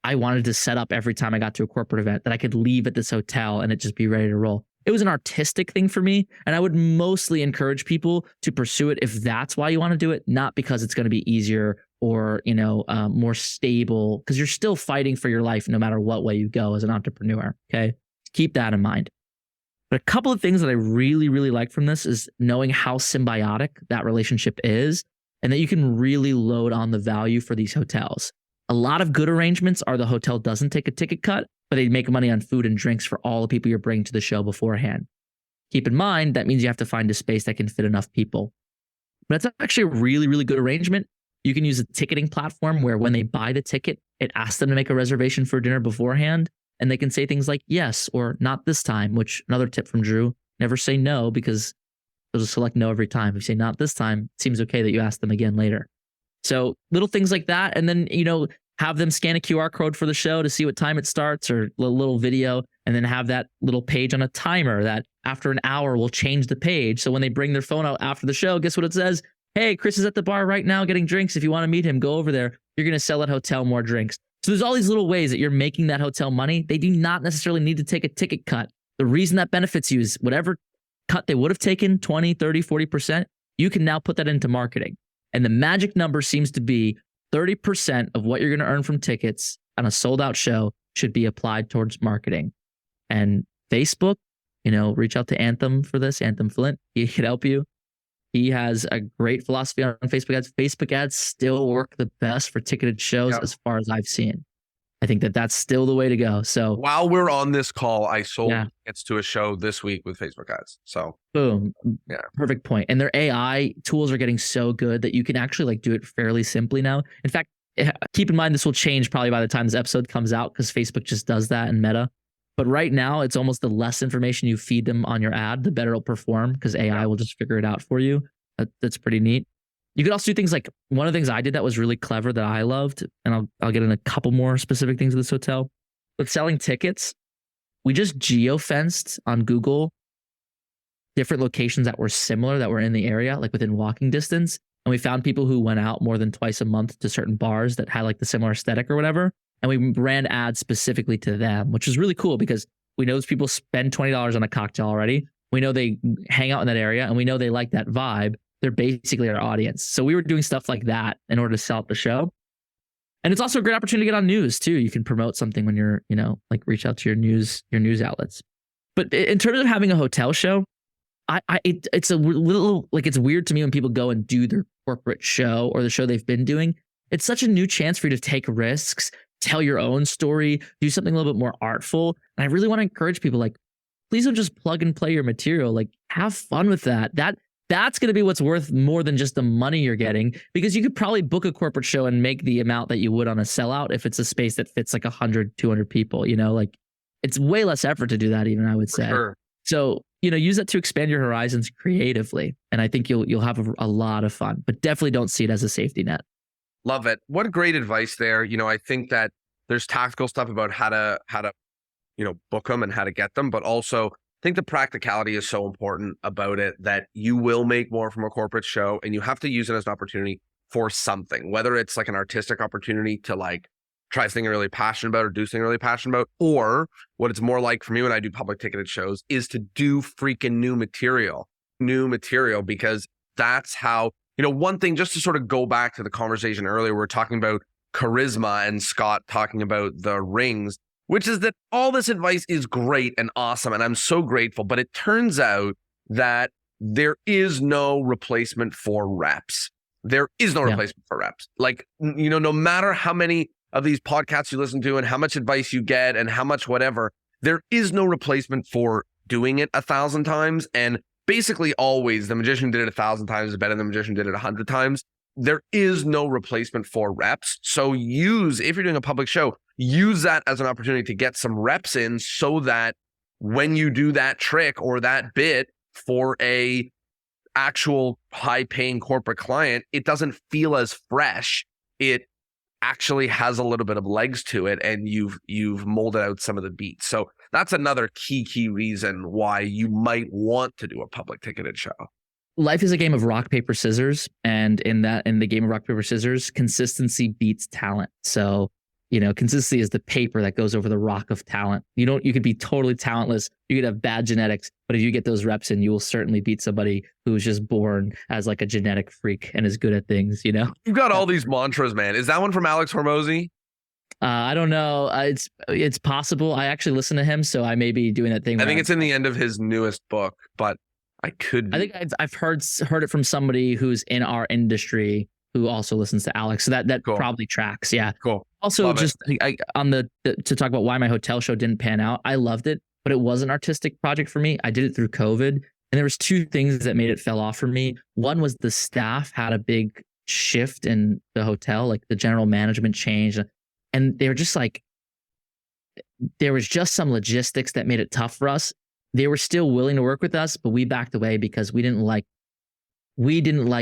I wanted to set up every time I got to a corporate event, that I could leave at this hotel and it just be ready to roll. It was an artistic thing for me. And I would mostly encourage people to pursue it if that's why you want to do it, not because it's going to be easier or, more stable, because you're still fighting for your life no matter what way you go as an entrepreneur. Okay. Keep that in mind. But a couple of things that I really, really like from this is knowing how symbiotic that relationship is, and that you can really load on the value for these hotels. A lot of good arrangements are the hotel doesn't take a ticket cut, but they make money on food and drinks for all the people you're bringing to the show beforehand. Keep in mind, that means you have to find a space that can fit enough people. But it's actually a really, really good arrangement. You can use a ticketing platform where when they buy the ticket, it asks them to make a reservation for dinner beforehand. And they can say things like yes or not this time, which another tip from Drew, never say no, because they'll just select no every time. If you say not this time, it seems okay that you ask them again later. So little things like that. And then, have them scan a QR code for the show to see what time it starts, or a little video, and then have that little page on a timer that after an hour will change the page. So when they bring their phone out after the show, guess what it says? Hey, Chris is at the bar right now getting drinks. If you want to meet him, go over there. You're going to sell that hotel more drinks. So there's all these little ways that you're making that hotel money. They do not necessarily need to take a ticket cut. The reason that benefits you is whatever cut they would have taken, 20, 30, 40%, you can now put that into marketing. And the magic number seems to be 30% of what you're going to earn from tickets on a sold out show should be applied towards marketing. And Facebook, reach out to Anthem for this, Anthem Flint. He can help you. He has a great philosophy on Facebook ads. Facebook ads still work the best for ticketed shows as far as I've seen. I think that that's still the way to go. So while we're on this call, I sold tickets to a show this week with Facebook ads. So boom. Yeah. Perfect point. And their AI tools are getting so good that you can actually do it fairly simply now. In fact, keep in mind, this will change probably by the time this episode comes out, because Facebook just does that in Meta. But right now, it's almost the less information you feed them on your ad, the better it'll perform, because AI will just figure it out for you. That's pretty neat. You could also do things like, one of the things I did that was really clever that I loved, and I'll get in a couple more specific things with this hotel. But selling tickets, we just geo-fenced on Google different locations that were similar, that were in the area, like within walking distance. And we found people who went out more than twice a month to certain bars that had the similar aesthetic or whatever. And we ran ads specifically to them, which was really cool, because we know those people spend $20 on a cocktail already. We know they hang out in that area, and we know they like that vibe. They're basically our audience. So we were doing stuff like that in order to sell out the show. And it's also a great opportunity to get on news too. You can promote something when you're, reach out to your news outlets. But in terms of having a hotel show, it's a little it's weird to me when people go and do their corporate show or the show they've been doing. It's such a new chance for you to take risks, tell your own story, do something a little bit more artful. And I really want to encourage people, please don't just plug and play your material. Have fun with that. That's going to be what's worth more than just the money you're getting, because you could probably book a corporate show and make the amount that you would on a sellout if it's a space that fits like 100, 200 people, like it's way less effort to do that even, I would say. Sure. So, use that to expand your horizons creatively. And I think you'll have a lot of fun, but definitely don't see it as a safety net. Love it. What great advice there. I think that there's tactical stuff about how to book them and how to get them, but also I think the practicality is so important about it, that you will make more from a corporate show and you have to use it as an opportunity for something, whether it's like an artistic opportunity to like try something you're really passionate about or do something really passionate about, or what it's more like for me when I do public ticketed shows is to do freaking new material, because that's how, one thing, just to sort of go back to the conversation earlier, we're talking about charisma and Scott talking about the rings, which is that all this advice is great and awesome. And I'm so grateful, but it turns out that there is no replacement for reps. There is no replacement for reps. Like, no matter how many of these podcasts you listen to and how much advice you get and how much whatever, there is no replacement for doing it 1,000 times. And basically always the magician did it 1,000 times is better than the magician did it 100 times. There is no replacement for reps. So if you're doing a public show, use that as an opportunity to get some reps in so that when you do that trick or that bit for a actual high paying corporate client, it doesn't feel as fresh. It actually has a little bit of legs to it, and you've molded out some of the beats. So that's another key reason why you might want to do a public ticketed show. Life is a game of rock, paper, scissors. And in the game of rock, paper, scissors, consistency beats talent. So, consistency is the paper that goes over the rock of talent. You could be totally talentless. You could have bad genetics, but if you get those reps in, you will certainly beat somebody who was just born as like a genetic freak and is good at things, You've got all these mantras, man. Is that one from Alex Hormozy? I don't know. It's possible. I actually listen to him, so I may be doing that thing. I think it's in the end of his newest book, but I think I've heard it from somebody who's in our industry who also listens to Alex. So that cool. Probably tracks. Yeah. Cool. Also, love just to talk about why my hotel show didn't pan out. I loved it, but it was an artistic project for me. I did it through COVID, and there was two things that made it fell off for me. One was the staff had a big shift in the hotel, like the general management changed, and they were just like, there was just some logistics that made it tough for us. They were still willing to work with us, but we backed away because we didn't like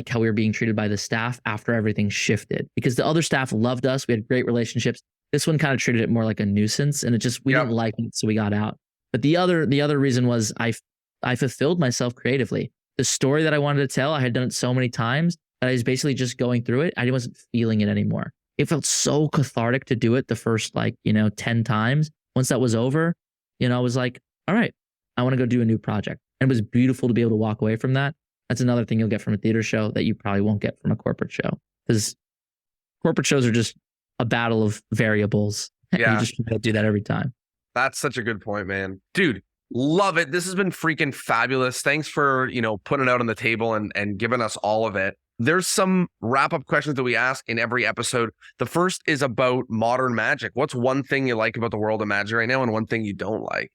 how we were being treated by the staff after everything shifted, because the other staff loved us. We had great relationships. This one kind of treated it more like a nuisance, and we didn't like it. So we got out. But the other reason was I fulfilled myself creatively. The story that I wanted to tell, I had done it so many times that I was basically just going through it. I wasn't feeling it anymore. It felt so cathartic to do it the first 10 times. Once that was over, I was like, all right, I want to go do a new project. And it was beautiful to be able to walk away from that. That's another thing you'll get from a theater show that you probably won't get from a corporate show, because corporate shows are just a battle of variables. Yeah. You just do that every time. That's such a good point, man. Dude, love it. This has been freaking fabulous. Thanks for, putting it out on the table and giving us all of it. There's some wrap-up questions that we ask in every episode. The first is about modern magic. What's one thing you like about the world of magic right now, and one thing you don't like?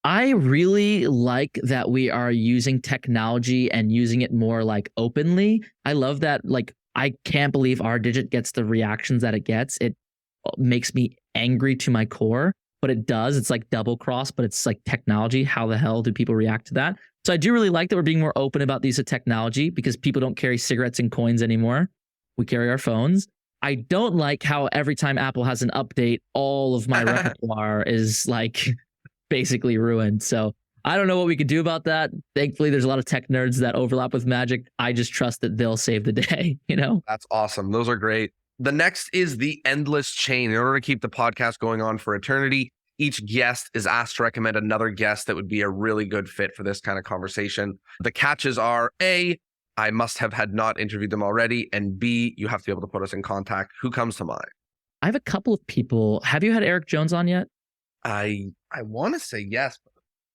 I really like that we are using technology and using it more like openly. I love that. Like, I can't believe our digit gets the reactions that it gets. It makes me angry to my core, but it does. It's like double cross, but it's like technology. How the hell do people react to that? So I do really like that we're being more open about the use of technology, because people don't carry cigarettes and coins anymore. We carry our phones. I don't like how every time Apple has an update, all of my repertoire is like basically ruined. So I don't know what we could do about that. Thankfully, there's a lot of tech nerds that overlap with magic. I just trust that they'll save the day, That's awesome. Those are great. The next is the endless chain. In order to keep the podcast going on for eternity, each guest is asked to recommend another guest that would be a really good fit for this kind of conversation. The catches are A, I must have had not interviewed them already, and B, you have to be able to put us in contact. Who comes to mind? I have a couple of people. Have you had Eric Jones on yet? I want to say yes, but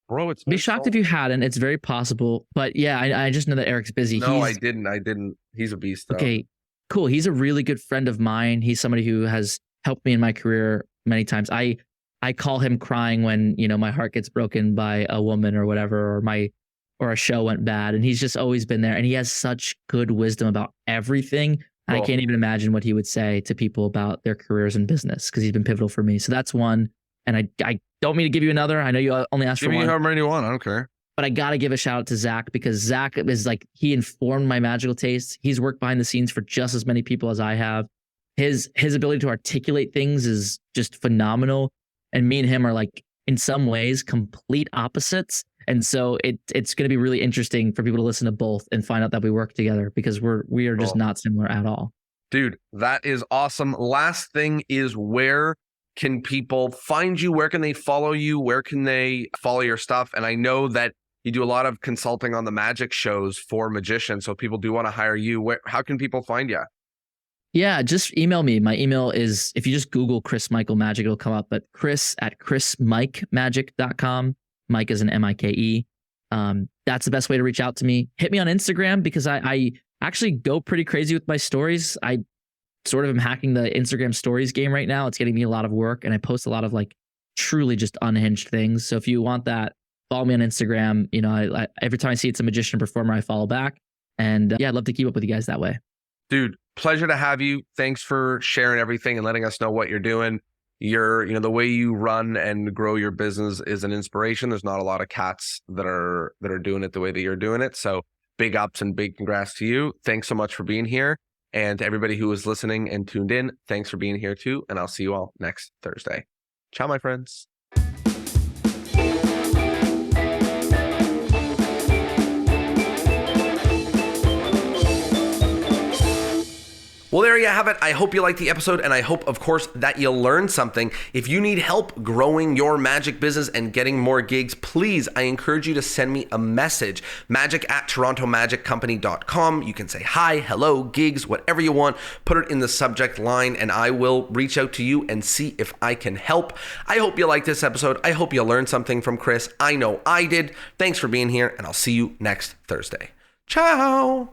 bro, it's be shocked if you hadn't. It's very possible, but yeah, I just know that Eric's busy. No, I didn't. He's a beast, though. Okay, cool. He's a really good friend of mine. He's somebody who has helped me in my career many times. I call him crying when my heart gets broken by a woman or whatever, or my or a show went bad, and he's just always been there. And he has such good wisdom about everything. And Cool. I can't even imagine what he would say to people about their careers in business, because he's been pivotal for me. So that's one. And I don't mean to give you another. I know you only asked Give for me one, however many you want. I don't care. but I got to give a shout out to Zach, because Zach is like, he informed my magical taste. He's worked behind the scenes for just as many people as I have. His ability to articulate things is just phenomenal. And me and him are like, in some ways, complete opposites. And so it's going to be really interesting for people to listen to both and find out that we work together, because we are just Cool. not similar at all. Dude, that is awesome. Last thing is, where can people find you? Where can they follow you? Where can they follow your stuff? And I know that you do a lot of consulting on the magic shows for magicians. So if people do want to hire you, how can people find you? Yeah, just email me. My email is, if you just Google Chris Michael Magic, it'll come up, but chris@chrismikemagic.com. Mike is an M-I-K-E. That's the best way to reach out to me. Hit me on Instagram, because I actually go pretty crazy with my stories. I sort of am hacking the Instagram stories game right now. It's getting me a lot of work, and I post a lot of like truly just unhinged things. So if you want that, follow me on Instagram. You know, I every time I see it's a magician performer, I follow back. And yeah, I'd love to keep up with you guys that way. Dude, pleasure to have you. Thanks for sharing everything and letting us know what you're doing. The way you run and grow your business is an inspiration. There's not a lot of cats that are doing it the way that you're doing it. So big ups and big congrats to you. Thanks so much for being here. And to everybody who was listening and tuned in, thanks for being here too. And I'll see you all next Thursday. Ciao, my friends. Well, there you have it. I hope you liked the episode, and I hope, of course, that you learned something. If you need help growing your magic business and getting more gigs, please, I encourage you to send me a message, magic@torontomagiccompany.com. You can say hi, hello, gigs, whatever you want. Put it in the subject line, and I will reach out to you and see if I can help. I hope you liked this episode. I hope you learned something from Chris. I know I did. Thanks for being here, and I'll see you next Thursday. Ciao.